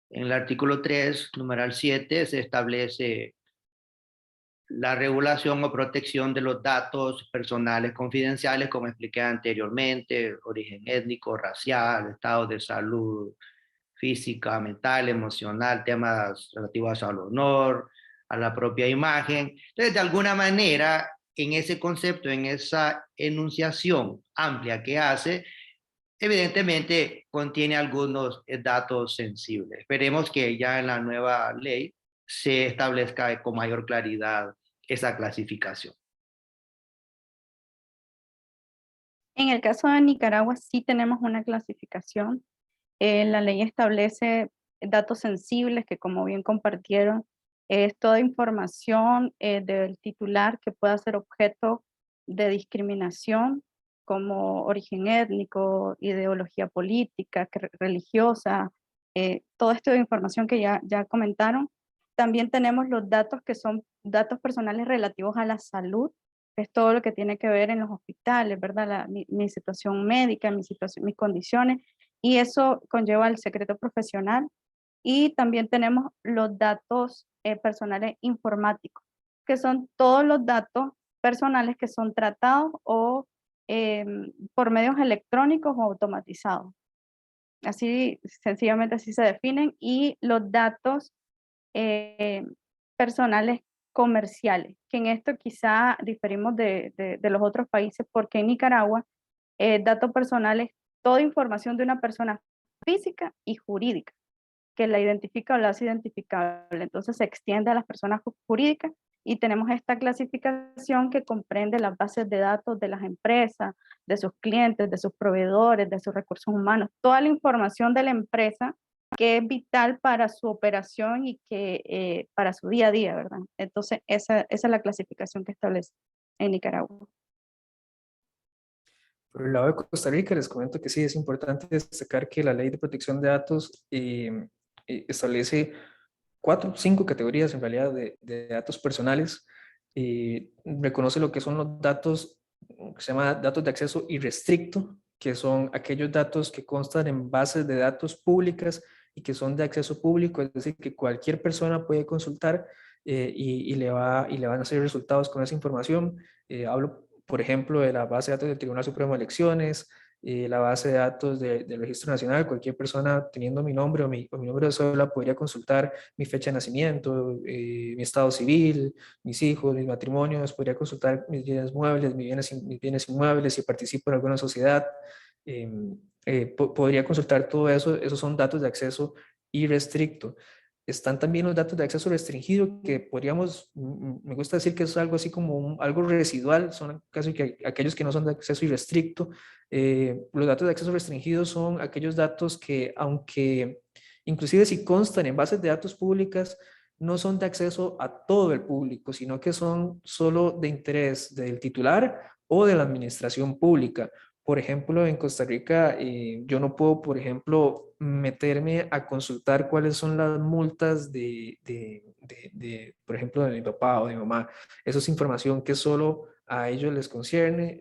[SPEAKER 4] en el artículo 3, numeral 7, se establece la regulación o protección de los datos personales confidenciales, como expliqué anteriormente, origen étnico, racial, estado de salud física, mental, emocional, temas relativos al honor, a la propia imagen. Entonces, de alguna manera, en ese concepto, en esa enunciación amplia que hace, evidentemente contiene algunos datos sensibles. Esperemos que ya en la nueva ley se establezca con mayor claridad esa clasificación.
[SPEAKER 5] En el caso de Nicaragua sí tenemos una clasificación. La ley establece datos sensibles que, como bien compartieron, es toda información del titular que pueda ser objeto de discriminación, como origen étnico, ideología política, religiosa, todo esto de información que ya comentaron. También tenemos los datos que son datos personales relativos a la salud, es todo lo que tiene que ver en los hospitales, ¿verdad? Mi situación médica, mis condiciones, y eso conlleva el secreto profesional. Y también tenemos los datos personales informáticos, que son todos los datos personales que son tratados o por medios electrónicos o automatizados. Así, sencillamente así se definen. Y los datos personales comerciales, que en esto quizá diferimos de los otros países, porque en Nicaragua datos personales, toda información de una persona física y jurídica, que la identifica o la hace identificable. Entonces se extiende a las personas jurídicas y tenemos esta clasificación que comprende las bases de datos de las empresas, de sus clientes, de sus proveedores, de sus recursos humanos, toda la información de la empresa que es vital para su operación y que para su día a día, ¿verdad? Entonces esa es la clasificación que establece en Nicaragua.
[SPEAKER 6] Por el lado de Costa Rica, les comento que sí, es importante destacar que la Ley de Protección de Datos establece 5 categorías en realidad de datos personales. Reconoce lo que son los datos, que se llama datos de acceso irrestricto, que son aquellos datos que constan en bases de datos públicas y que son de acceso público, es decir, que cualquier persona puede consultar y le van a hacer resultados con esa información. Hablo, por ejemplo, de la base de datos del Tribunal Supremo de Elecciones, la base de datos del Registro Nacional. Cualquier persona teniendo mi nombre o mi número de cédula podría consultar mi fecha de nacimiento, mi estado civil, mis hijos, mis matrimonios, podría consultar mis bienes muebles, mis bienes inmuebles, si participo en alguna sociedad. Podría consultar todo eso. Esos son datos de acceso irrestricto. Están también los datos de acceso restringido, que podríamos, me gusta decir que es algo así como algo residual, son casi que aquellos que no son de acceso irrestricto. Los datos de acceso restringido son aquellos datos que, aunque inclusive si constan en bases de datos públicas, no son de acceso a todo el público, sino que son solo de interés del titular o de la administración pública. Por ejemplo, en Costa Rica, yo no puedo, por ejemplo, meterme a consultar cuáles son las multas por ejemplo, de mi papá o de mi mamá. Eso es información que solo a ellos les concierne.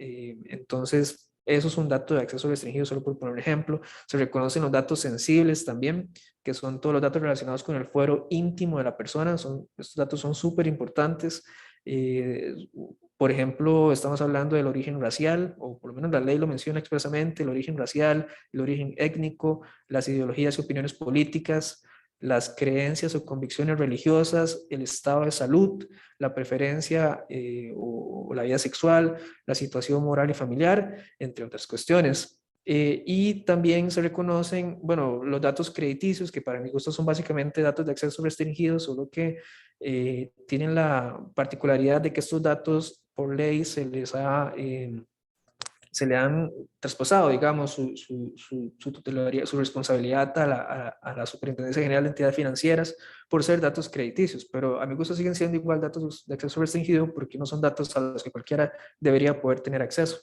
[SPEAKER 6] Entonces, eso es un dato de acceso restringido, solo por poner un ejemplo. Se reconocen los datos sensibles también, que son todos los datos relacionados con el fuero íntimo de la persona. Estos datos son súper importantes. Por ejemplo, estamos hablando del origen racial, o por lo menos la ley lo menciona expresamente: el origen racial, el origen étnico, las ideologías y opiniones políticas, las creencias o convicciones religiosas, el estado de salud, la preferencia o la vida sexual, la situación moral y familiar, entre otras cuestiones. Y también se reconocen, bueno, los datos crediticios, que para mi gusto son básicamente datos de acceso restringido, solo que tienen la particularidad de que estos datos por ley se le han traspasado, digamos, su tutelaría, su responsabilidad a la Superintendencia General de Entidades Financieras por ser datos crediticios, pero a mi gusto siguen siendo igual datos de acceso restringido, porque no son datos a los que cualquiera debería poder tener acceso.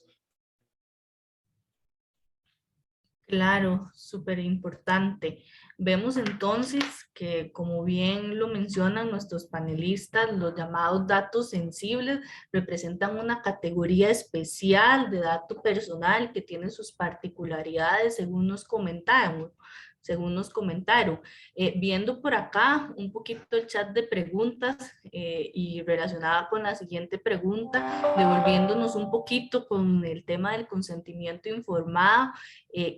[SPEAKER 1] Claro, súper importante. Vemos entonces que, como bien lo mencionan nuestros panelistas, los llamados datos sensibles representan una categoría especial de dato personal que tiene sus particularidades, según nos comentaron. Viendo por acá un poquito el chat de preguntas y relacionada con la siguiente pregunta, devolviéndonos un poquito con el tema del consentimiento informado,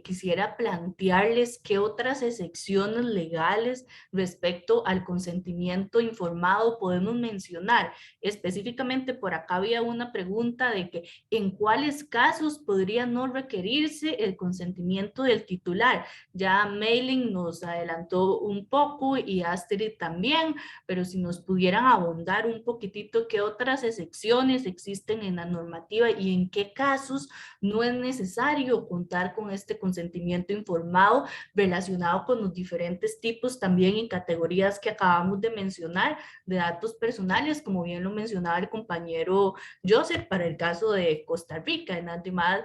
[SPEAKER 1] quisiera plantearles qué otras excepciones legales respecto al consentimiento informado podemos mencionar. Específicamente por acá había una pregunta de que en cuáles casos podría no requerirse el consentimiento del titular. Ya Mailing nos adelantó un poco y Astrid también, pero si nos pudieran abundar un poquitito qué otras excepciones existen en la normativa y en qué casos no es necesario contar con este consentimiento informado relacionado con los diferentes tipos también y categorías que acabamos de mencionar de datos personales, como bien lo mencionaba el compañero Joseph, para el caso de Costa Rica, en las demás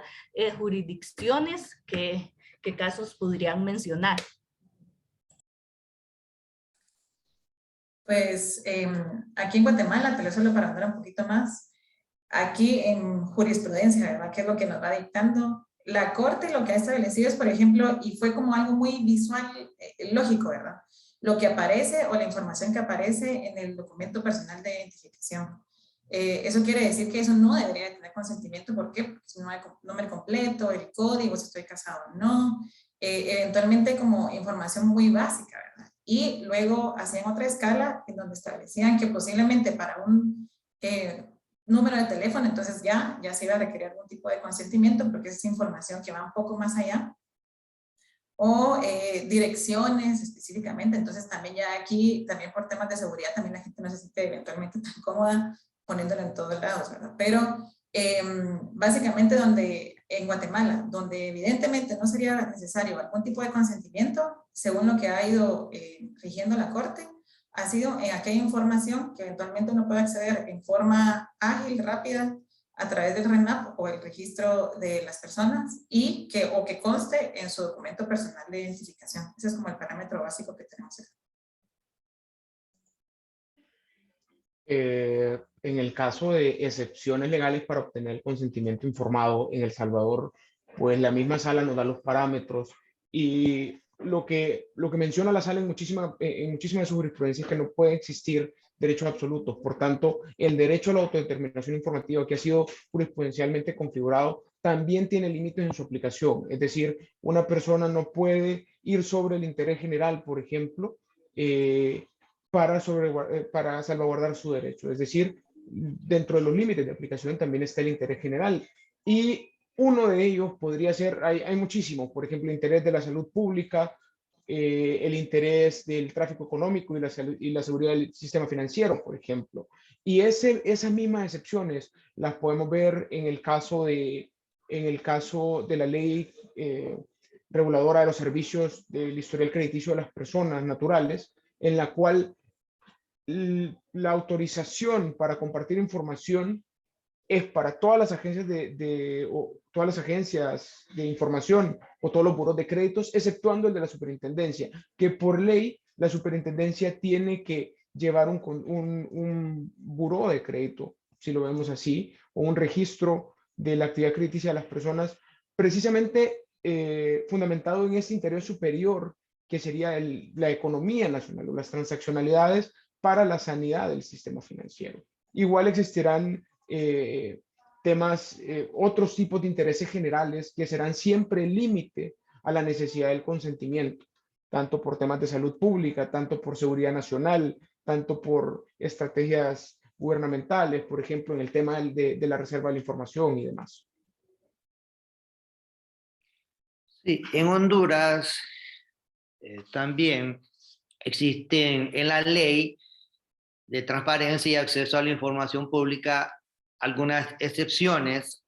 [SPEAKER 1] jurisdicciones, ¿qué casos podrían mencionar?
[SPEAKER 2] Pues aquí en Guatemala, te lo solo para hablar un poquito más, aquí en jurisprudencia, ¿verdad? ¿Qué es lo que nos va dictando? La Corte lo que ha establecido es, por ejemplo, y fue como algo muy visual, lógico, ¿verdad? Lo que aparece o la información que aparece en el documento personal de identificación. Eso quiere decir que eso no debería tener consentimiento. ¿Por qué? Porque si no hay nombre completo, el código, si estoy casado o no, eventualmente como información muy básica, ¿verdad? Y luego hacían otra escala en donde establecían que posiblemente para un número de teléfono, entonces ya se iba a requerir algún tipo de consentimiento, porque es información que va un poco más allá, o direcciones específicamente. Entonces también ya aquí, también por temas de seguridad, también la gente no se siente eventualmente tan cómoda poniéndolo en todos lados, ¿verdad? Pero básicamente en Guatemala, donde evidentemente no sería necesario algún tipo de consentimiento, según lo que ha ido rigiendo la Corte, ha sido en aquella información que eventualmente uno puede acceder en forma ágil, rápida, a través del RENAP o el registro de las personas y que conste en su documento personal de identificación. Ese es como el parámetro básico que tenemos acá.
[SPEAKER 3] En el caso de excepciones legales para obtener el consentimiento informado, en El Salvador pues la misma sala nos da los parámetros y lo que menciona la sala en muchísimas de sus jurisprudencias es que no puede existir derechos absolutos. Por tanto, el derecho a la autodeterminación informativa que ha sido jurisprudencialmente configurado también tiene límites en su aplicación. Es decir, una persona no puede ir sobre el interés general, por ejemplo, para salvaguardar su derecho. Es decir, dentro de los límites de aplicación también está el interés general. Y uno de ellos podría ser, hay muchísimos, por ejemplo, el interés de la salud pública, el interés del tráfico económico y la seguridad del sistema financiero, por ejemplo. Y esas mismas excepciones las podemos ver en el caso de la ley reguladora de los servicios del historial crediticio de las personas naturales, en la cual la autorización para compartir información es para todas las agencias todas las agencias de información o todos los buros de créditos, exceptuando el de la superintendencia, que por ley la superintendencia tiene que llevar un buró de crédito, si lo vemos así, o un registro de la actividad crediticia de las personas, precisamente fundamentado en ese interés superior que sería la economía nacional o las transaccionalidades para la sanidad del sistema financiero. Igual existirán otros tipos de intereses generales que serán siempre límite a la necesidad del consentimiento, tanto por temas de salud pública, tanto por seguridad nacional, tanto por estrategias gubernamentales, por ejemplo, en el tema de la reserva de la información y demás.
[SPEAKER 4] Sí, en Honduras también existen en la ley de transparencia y acceso a la información pública algunas excepciones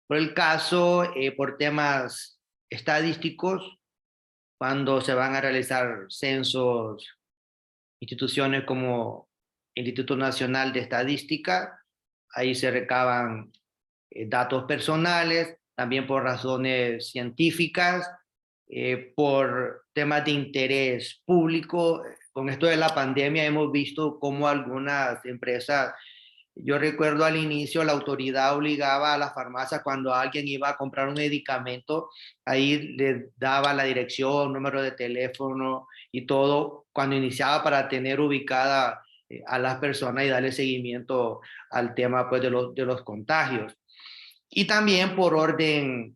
[SPEAKER 4] por el caso, por temas estadísticos, cuando se van a realizar censos, instituciones como el Instituto Nacional de Estadística, ahí se recaban datos personales, también por razones científicas, por temas de interés público. Con esto de la pandemia hemos visto cómo algunas empresas, yo recuerdo al inicio la autoridad obligaba a las farmacias cuando alguien iba a comprar un medicamento, ahí le daba la dirección, número de teléfono y todo cuando iniciaba para tener ubicada a las personas y darle seguimiento al tema pues, de los contagios. Y también por orden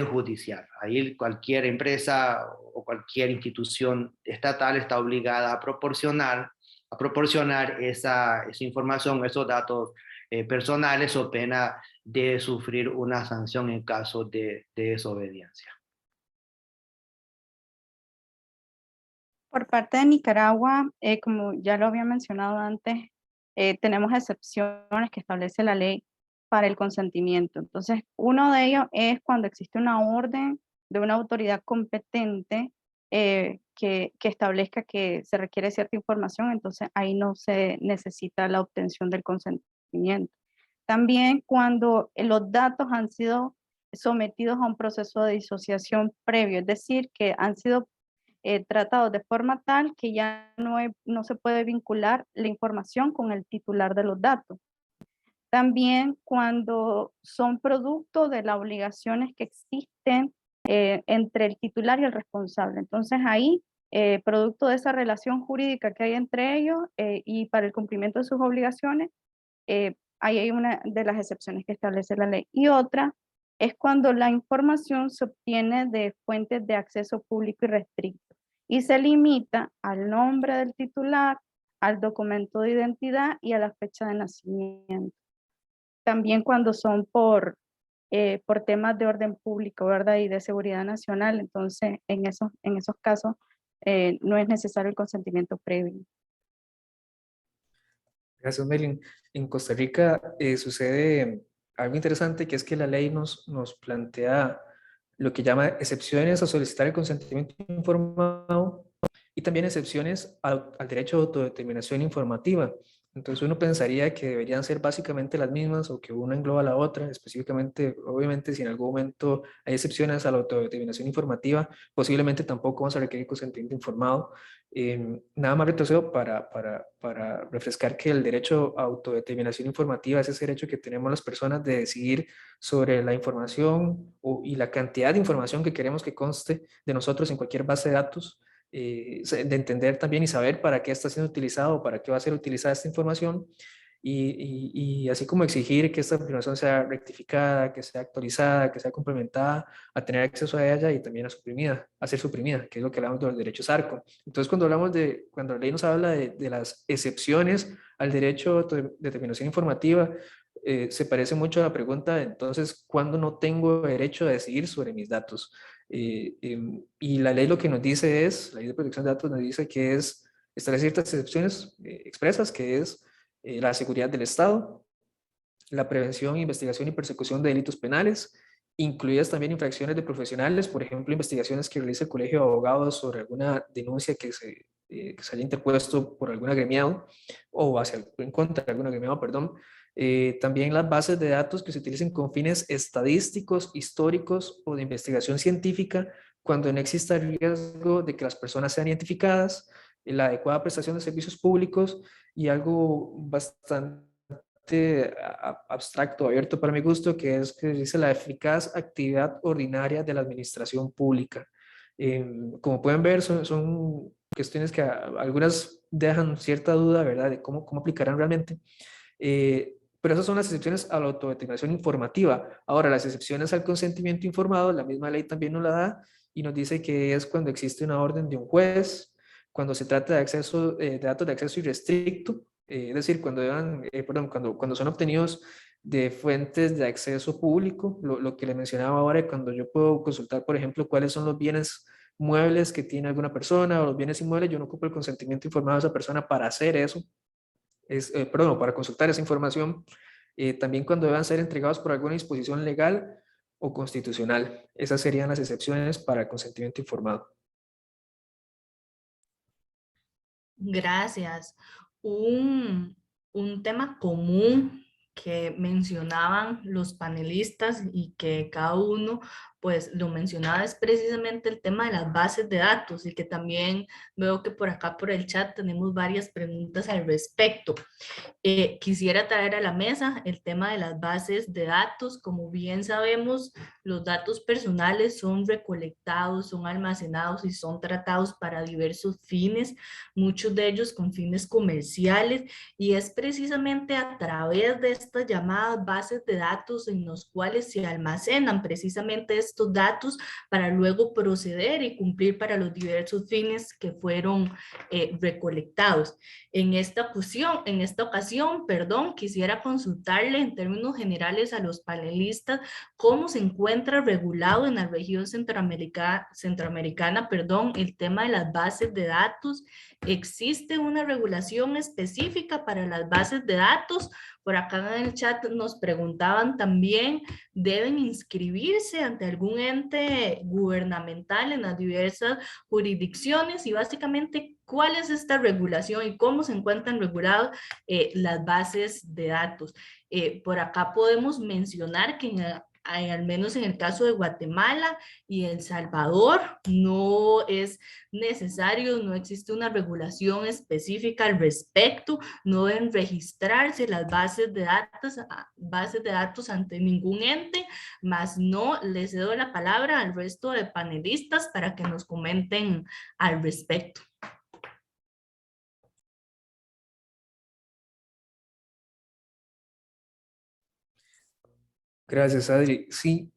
[SPEAKER 4] judicial. Ahí cualquier empresa o cualquier institución estatal está obligada a proporcionar esa información, esos datos personales o pena de sufrir una sanción en caso de desobediencia.
[SPEAKER 5] Por parte de Nicaragua, como ya lo había mencionado antes, tenemos excepciones que establece la ley para el consentimiento. Entonces, uno de ellos es cuando existe una orden de una autoridad competente que establezca que se requiere cierta información, entonces ahí no se necesita la obtención del consentimiento. También cuando los datos han sido sometidos a un proceso de disociación previo, es decir, que han sido tratados de forma tal que ya no se puede vincular la información con el titular de los datos. También cuando son producto de las obligaciones que existen entre el titular y el responsable. Entonces ahí, producto de esa relación jurídica que hay entre ellos y para el cumplimiento de sus obligaciones, ahí hay una de las excepciones que establece la ley. Y otra es cuando la información se obtiene de fuentes de acceso público y restricto y se limita al nombre del titular, al documento de identidad y a la fecha de nacimiento. También cuando son por temas de orden público, ¿verdad? Y de seguridad nacional, entonces en esos casos no es necesario el consentimiento previo.
[SPEAKER 6] Gracias, Melin. En Costa Rica sucede algo interesante, que es que la ley nos plantea lo que llama excepciones a solicitar el consentimiento informado y también excepciones al derecho de autodeterminación informativa. Entonces uno pensaría que deberían ser básicamente las mismas o que una engloba a la otra, específicamente, obviamente si en algún momento hay excepciones a la autodeterminación informativa, posiblemente tampoco vamos a requerir consentimiento informado. Nada más retrocedo para refrescar que el derecho a autodeterminación informativa es ese derecho que tenemos las personas de decidir sobre la información y la cantidad de información que queremos que conste de nosotros en cualquier base de datos, de entender también y saber para qué está siendo utilizado, para qué va a ser utilizada esta información, y así como exigir que esta información sea rectificada, que sea actualizada, que sea complementada, a tener acceso a ella y también a ser suprimida, que es lo que hablamos de los derechos ARCO. Entonces, cuando la ley nos habla de las excepciones al derecho de determinación informativa, se parece mucho a la pregunta de, entonces, ¿cuándo no tengo derecho a decidir sobre mis datos? Y la ley lo que nos dice es, la ley de protección de datos nos dice que es establecer ciertas excepciones expresas, que es la seguridad del Estado, la prevención, investigación y persecución de delitos penales, incluidas también infracciones de profesionales, por ejemplo, investigaciones que realiza el Colegio de Abogados sobre alguna denuncia que se haya interpuesto por algún agremiado o en contra de algún agremiado, perdón. También las bases de datos que se utilicen con fines estadísticos, históricos o de investigación científica cuando no exista riesgo de que las personas sean identificadas, la adecuada prestación de servicios públicos y algo bastante abstracto, abierto para mi gusto, que es que dice la eficaz actividad ordinaria de la administración pública. Como pueden ver, son cuestiones que algunas dejan cierta duda, ¿verdad?, de cómo aplicarán realmente. Pero esas son las excepciones a la autodeterminación informativa. Ahora, las excepciones al consentimiento informado, la misma ley también nos la da y nos dice que es cuando existe una orden de un juez, cuando se trata de acceso, de datos de acceso irrestricto, es decir, cuando son obtenidos de fuentes de acceso público, lo que le mencionaba ahora, cuando yo puedo consultar, por ejemplo, cuáles son los bienes muebles que tiene alguna persona o los bienes inmuebles, yo no ocupo el consentimiento informado de esa persona para hacer eso, para consultar esa información. También cuando deban ser entregados por alguna disposición legal o constitucional. Esas serían las excepciones para el consentimiento informado.
[SPEAKER 1] Gracias. Un tema común que mencionaban los panelistas y que cada uno pues lo mencionaba es precisamente el tema de las bases de datos, y que también veo que por acá por el chat tenemos varias preguntas al respecto. Quisiera traer a la mesa el tema de las bases de datos. Como bien sabemos, los datos personales son recolectados, son almacenados y son tratados para diversos fines, muchos de ellos con fines comerciales, y es precisamente a través de estas llamadas bases de datos en los cuales se almacenan precisamente estos datos para luego proceder y cumplir para los diversos fines que fueron recolectados. En esta ocasión, quisiera consultarle en términos generales a los panelistas cómo se encuentra regulado en la región centroamericana, el tema de las bases de datos. ¿Existe una regulación específica para las bases de datos? Por acá en el chat nos preguntaban también, ¿deben inscribirse ante algún ente gubernamental en las diversas jurisdicciones? Y básicamente, ¿cuál es esta regulación y cómo se encuentran reguladas las bases de datos? Por acá podemos mencionar que al menos en el caso de Guatemala y El Salvador, no es necesario, no existe una regulación específica al respecto, no deben registrarse las bases de datos ante ningún ente, más no les cedo la palabra al resto de panelistas para que nos comenten al respecto.
[SPEAKER 6] Gracias, Adri. Sí,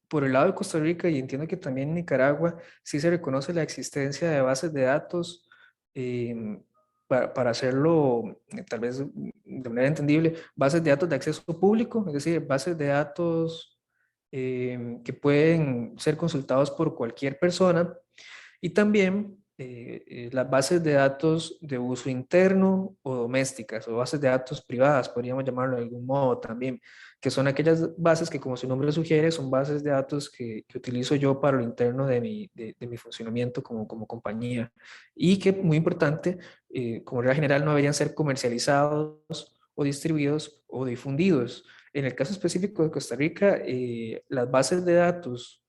[SPEAKER 6] por el lado de Costa Rica, y entiendo que también en Nicaragua, sí se reconoce la existencia de bases de datos, para hacerlo tal vez de manera entendible, bases de datos de acceso público, es decir, bases de datos que pueden ser consultados por cualquier persona, y también las bases de datos de uso interno o domésticas, o bases de datos privadas, podríamos llamarlo de algún modo también, que son aquellas bases que, como su nombre sugiere, son bases de datos que utilizo yo para lo interno de mi funcionamiento como compañía, y que, muy importante, como regla general, no deberían ser comercializados o distribuidos o difundidos. En el caso específico de Costa Rica, las bases de datos,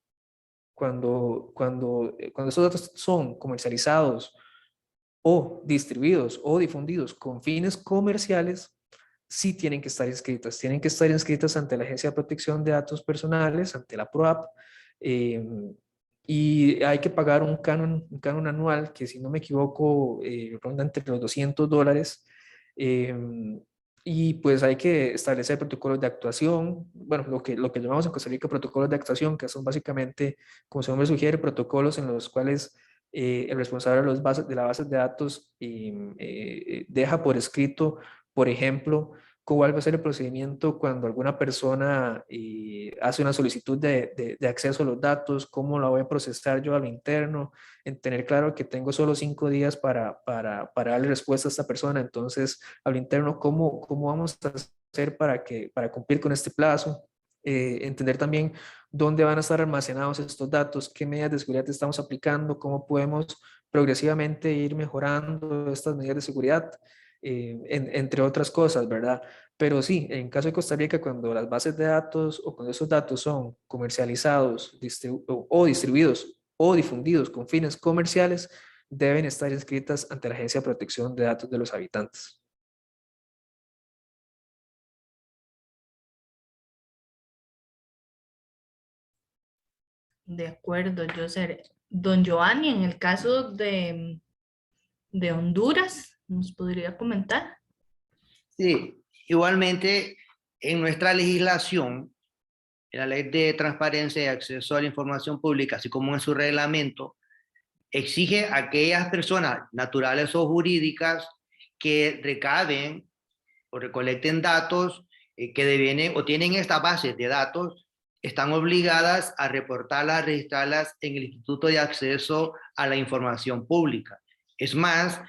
[SPEAKER 6] cuando esos datos son comercializados o distribuidos o difundidos con fines comerciales, sí tienen que estar inscritas ante la Agencia de Protección de Datos Personales, ante la PROAP, y hay que pagar un canon anual que, si no me equivoco, ronda entre los $200. Y pues hay que establecer protocolos de actuación, bueno, lo que llamamos en Costa Rica protocolos de actuación, que son básicamente, como su nombre sugiere, protocolos en los cuales el responsable de la base de datos deja por escrito, por ejemplo, cuál va a ser el procedimiento cuando alguna persona hace una solicitud de acceso a los datos, cómo la voy a procesar yo a lo interno, en tener claro que tengo solo 5 días para darle respuesta a esta persona. Entonces, a lo interno, cómo vamos a hacer para cumplir con este plazo. Entender también dónde van a estar almacenados estos datos, qué medidas de seguridad estamos aplicando, cómo podemos progresivamente ir mejorando estas medidas de seguridad, entre otras cosas, ¿verdad? Pero sí, en caso de Costa Rica, cuando las bases de datos o cuando esos datos son comercializados o distribuidos o difundidos con fines comerciales, deben estar inscritas ante la Agencia de Protección de Datos de los Habitantes.
[SPEAKER 1] De acuerdo, yo seré. Don Giovanni, en el caso de Honduras, ¿nos podría comentar?
[SPEAKER 4] Sí, igualmente en nuestra legislación, en la Ley de Transparencia y Acceso a la Información Pública, así como en su reglamento, exige a aquellas personas naturales o jurídicas que recaben o recolecten datos que devienen o tienen esta base de datos, están obligadas a reportarlas, registrarlas en el Instituto de Acceso a la Información Pública. Es más,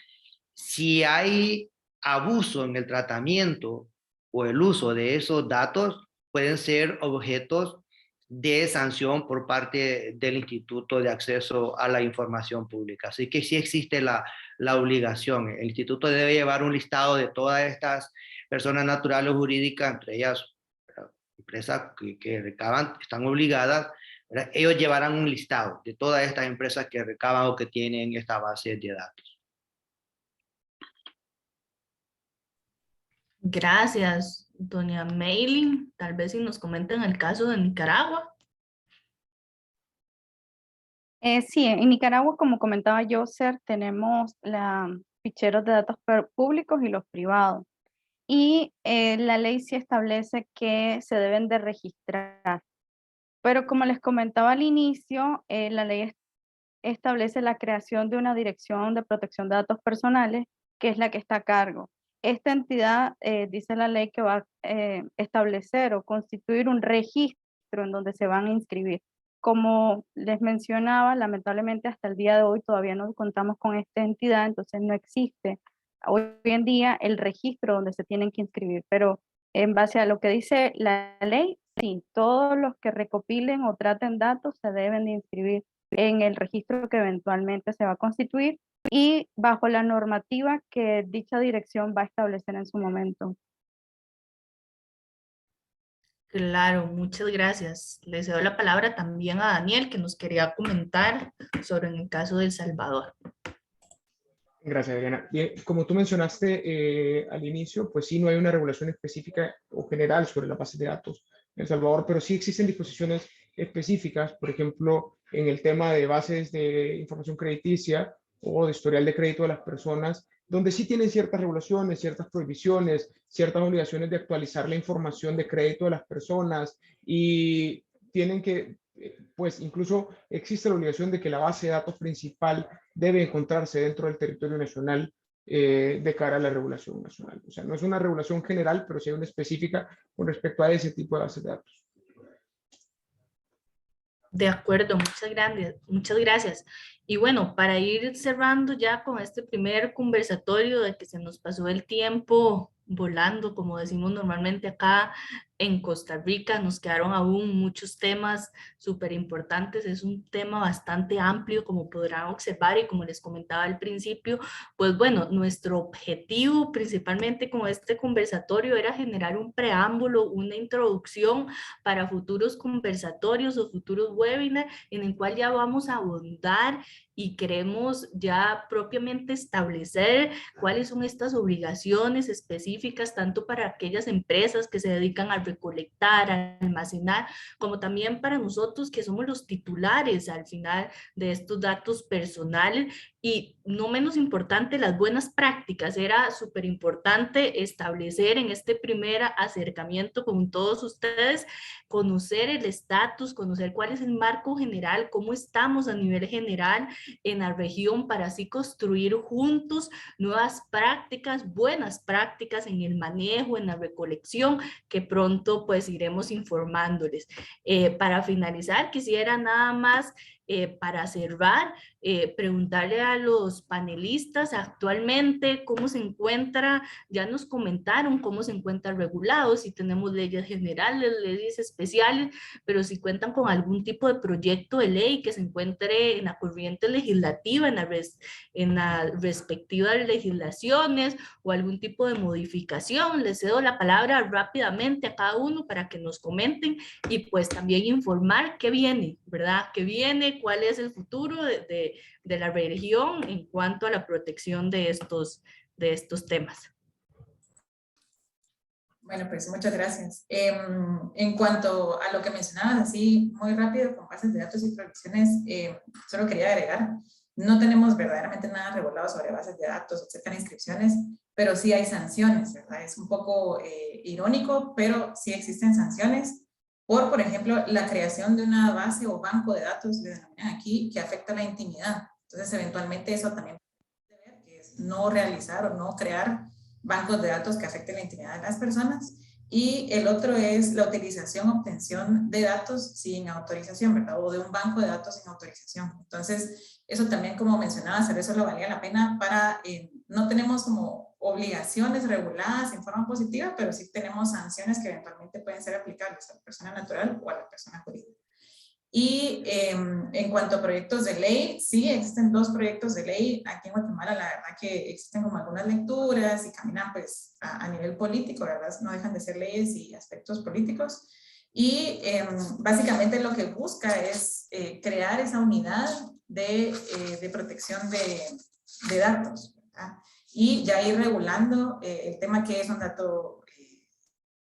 [SPEAKER 4] si hay abuso en el tratamiento o el uso de esos datos, pueden ser objetos de sanción por parte del Instituto de Acceso a la Información Pública. Así que sí existe la obligación. El instituto debe llevar un listado de todas estas personas naturales o jurídicas, entre ellas empresas que recaban, están obligadas, ¿verdad? Ellos llevarán un listado de todas estas empresas que recaban o que tienen esta base de datos.
[SPEAKER 1] Gracias, doña Meilin. Tal vez si nos comentan el caso de Nicaragua.
[SPEAKER 5] Sí, en Nicaragua, como comentaba Joser, tenemos ficheros de datos públicos y los privados. Y la ley sí establece que se deben de registrar. Pero como les comentaba al inicio, la ley establece la creación de una dirección de protección de datos personales, que es la que está a cargo. Esta entidad, dice la ley, que va a establecer o constituir un registro en donde se van a inscribir. Como les mencionaba, lamentablemente hasta el día de hoy todavía no contamos con esta entidad, entonces no existe hoy en día el registro donde se tienen que inscribir, pero en base a lo que dice la ley, sí, todos los que recopilen o traten datos se deben de inscribir en el registro que eventualmente se va a constituir y bajo la normativa que dicha dirección va a establecer en su momento.
[SPEAKER 1] Claro, muchas gracias. Le cedo la palabra también a Daniel, que nos quería comentar sobre el caso de El Salvador.
[SPEAKER 3] Gracias, Diana. Bien, como tú mencionaste al inicio, pues sí, no hay una regulación específica o general sobre la base de datos en El Salvador, pero sí existen disposiciones específicas, por ejemplo, en el tema de bases de información crediticia o de historial de crédito de las personas, donde sí tienen ciertas regulaciones, ciertas prohibiciones, ciertas obligaciones de actualizar la información de crédito de las personas y tienen que, pues incluso existe la obligación de que la base de datos principal debe encontrarse dentro del territorio nacional de cara a la regulación nacional. O sea, no es una regulación general, pero sí hay una específica con respecto a ese tipo de bases de datos.
[SPEAKER 1] De acuerdo, muchas gracias. Y bueno, para ir cerrando ya con este primer conversatorio de que se nos pasó el tiempo volando, como decimos normalmente acá en Costa Rica, nos quedaron aún muchos temas súper importantes. Es un tema bastante amplio, como podrán observar, y como les comentaba al principio, pues bueno, nuestro objetivo principalmente con este conversatorio era generar un preámbulo, una introducción para futuros conversatorios o futuros webinars en el cual ya vamos a abundar y queremos ya propiamente establecer cuáles son estas obligaciones específicas, tanto para aquellas empresas que se dedican a recolectar, a almacenar, como también para nosotros que somos los titulares al final de estos datos personales. Y no menos importante, las buenas prácticas. Era súper importante establecer en este primer acercamiento con todos ustedes, conocer el estatus, conocer cuál es el marco general, cómo estamos a nivel general en la región, para así construir juntos nuevas prácticas, buenas prácticas en el manejo, en la recolección, que pronto pues iremos informándoles. Para finalizar, quisiera nada más para cerrar, preguntarle a los panelistas actualmente cómo se encuentra. Ya nos comentaron cómo se encuentra regulado, si tenemos leyes generales, leyes especiales, pero si cuentan con algún tipo de proyecto de ley que se encuentre en la corriente legislativa, en las respectivas legislaciones, o algún tipo de modificación. Les cedo la palabra rápidamente a cada uno para que nos comenten, y pues también informar qué viene, ¿verdad? ¿Qué viene? ¿Cuál es el futuro de la región en cuanto a la protección de estos temas?
[SPEAKER 2] Bueno, pues muchas gracias. En cuanto a lo que mencionabas, así muy rápido, con bases de datos y proyecciones, solo quería agregar, no tenemos verdaderamente nada regulado sobre bases de datos, etcétera, inscripciones, pero sí hay sanciones, ¿verdad? Es un poco irónico, pero sí existen sanciones por ejemplo, la creación de una base o banco de datos, le denominan aquí, que afecta la intimidad. Entonces, eventualmente eso también puede ver, que es no realizar o no crear bancos de datos que afecten la intimidad de las personas. Y el otro es la utilización, obtención de datos sin autorización, ¿verdad? O de un banco de datos sin autorización. Entonces, eso también, como mencionaba, eso lo valía la pena para, no tenemos como obligaciones reguladas en forma positiva, pero sí tenemos sanciones que eventualmente pueden ser aplicables a la persona natural o a la persona jurídica. Y en cuanto a proyectos de ley, sí, existen 2 proyectos de ley aquí en Guatemala. La verdad que existen como algunas lecturas y caminan pues a nivel político, ¿verdad? No dejan de ser leyes y aspectos políticos. Y básicamente lo que busca es crear esa unidad de protección de datos, ¿verdad? Y ya ir regulando el tema que es un dato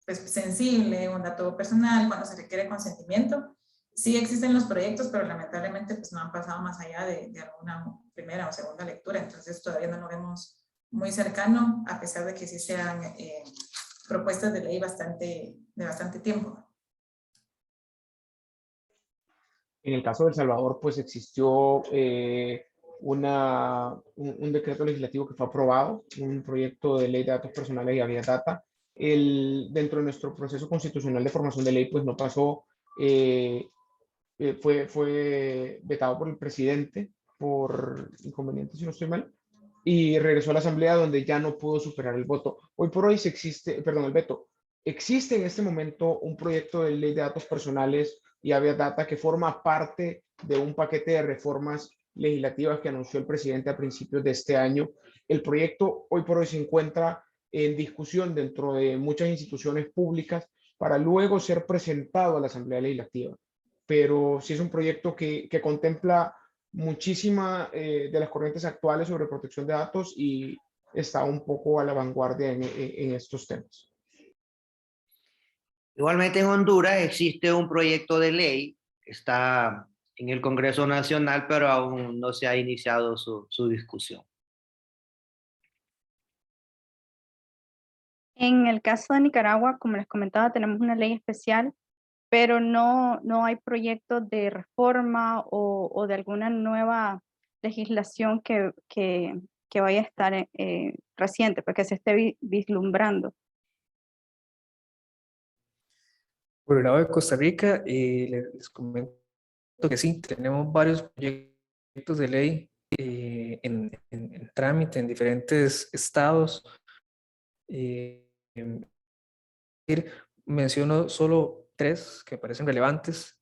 [SPEAKER 2] pues, sensible, un dato personal, cuando se requiere consentimiento. Sí existen los proyectos, pero lamentablemente pues, no han pasado más allá de alguna primera o segunda lectura, entonces todavía no lo vemos muy cercano, a pesar de que sí sean propuestas de ley de bastante tiempo.
[SPEAKER 3] En el caso de El Salvador, pues existió un decreto legislativo que fue aprobado, un proyecto de ley de datos personales y Habeas Data. Dentro de nuestro proceso constitucional de formación de ley, pues no pasó, fue vetado por el presidente por inconvenientes, si no estoy mal, y regresó a la Asamblea, donde ya no pudo superar el voto. Hoy por hoy el veto. Existe en este momento un proyecto de ley de datos personales y Habeas Data que forma parte de un paquete de reformas legislativas que anunció el presidente a principios de este año. El proyecto hoy por hoy se encuentra en discusión dentro de muchas instituciones públicas para luego ser presentado a la Asamblea Legislativa. Pero sí es un proyecto que contempla muchísima de las corrientes actuales sobre protección de datos y está un poco a la vanguardia en estos temas.
[SPEAKER 4] Igualmente en Honduras existe un proyecto de ley que está en el Congreso Nacional, pero aún no se ha iniciado su discusión.
[SPEAKER 5] En el caso de Nicaragua, como les comentaba, tenemos una ley especial, pero no hay proyectos de reforma o de alguna nueva legislación que vaya a estar reciente, porque se esté vislumbrando.
[SPEAKER 6] Por el lado de Costa Rica, les comento que sí, tenemos varios proyectos proyectos de ley en trámite en diferentes estados. Menciono solo 3 que me parecen relevantes,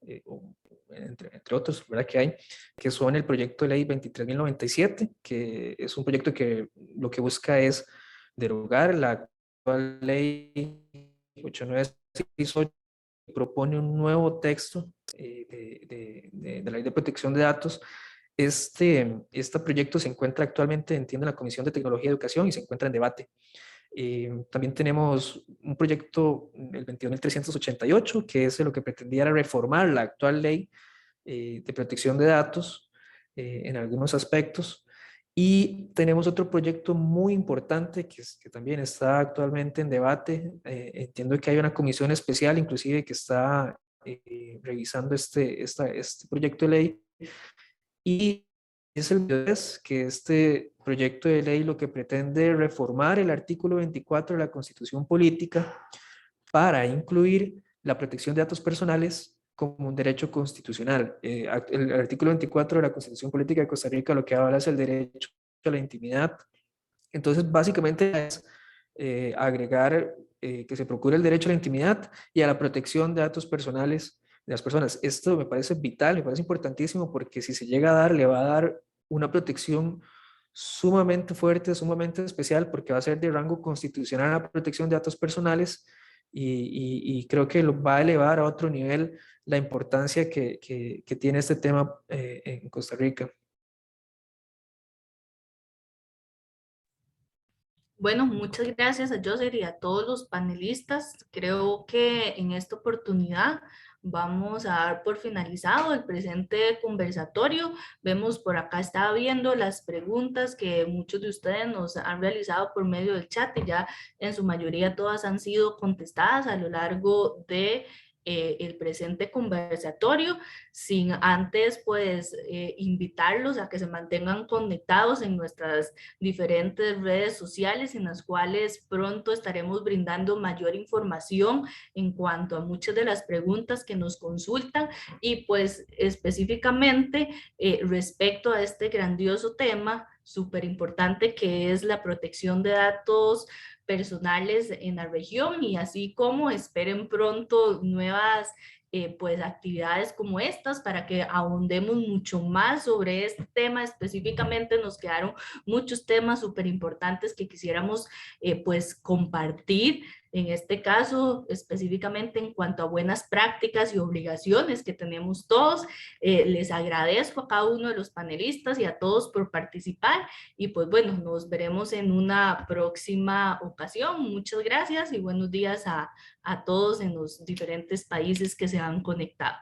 [SPEAKER 6] entre otros, ¿verdad? Que hay, que son el proyecto de ley 23.097, que es un proyecto que lo que busca es derogar la actual ley 8968, propone un nuevo texto de la ley de protección de datos. Este proyecto se encuentra actualmente, entiendo, en la Comisión de Tecnología y Educación y se encuentra en debate. También tenemos un proyecto, el 22.388, que es lo que pretendía reformar la actual ley de protección de datos en algunos aspectos. Y tenemos otro proyecto muy importante que también está actualmente en debate. Entiendo que hay una comisión especial inclusive que está revisando este proyecto de ley. Y es que este proyecto de ley lo que pretende reformar el artículo 24 de la Constitución Política para incluir la protección de datos personales como un derecho constitucional. El artículo 24 de la Constitución Política de Costa Rica lo que habla es el derecho a la intimidad. Entonces, básicamente es agregar que se procure el derecho a la intimidad y a la protección de datos personales de las personas. Esto me parece vital, me parece importantísimo, porque si se llega a dar, le va a dar una protección sumamente fuerte, sumamente especial, porque va a ser de rango constitucional la protección de datos personales y creo que lo va a elevar a otro nivel la importancia que tiene este tema en Costa Rica.
[SPEAKER 1] Bueno, muchas gracias a Joser y a todos los panelistas. Creo que en esta oportunidad vamos a dar por finalizado el presente conversatorio. Vemos por acá, estaba viendo las preguntas que muchos de ustedes nos han realizado por medio del chat y ya en su mayoría todas han sido contestadas a lo largo de el presente conversatorio, sin antes pues invitarlos a que se mantengan conectados en nuestras diferentes redes sociales en las cuales pronto estaremos brindando mayor información en cuanto a muchas de las preguntas que nos consultan y pues específicamente respecto a este grandioso tema súper importante que es la protección de datos personales en la región y así como esperen pronto nuevas pues actividades como estas para que ahondemos mucho más sobre este tema. Específicamente nos quedaron muchos temas súper importantes que quisiéramos pues compartir. En este caso, específicamente en cuanto a buenas prácticas y obligaciones que tenemos todos, les agradezco a cada uno de los panelistas y a todos por participar y pues bueno, nos veremos en una próxima ocasión. Muchas gracias y buenos días a todos en los diferentes países que se han conectado.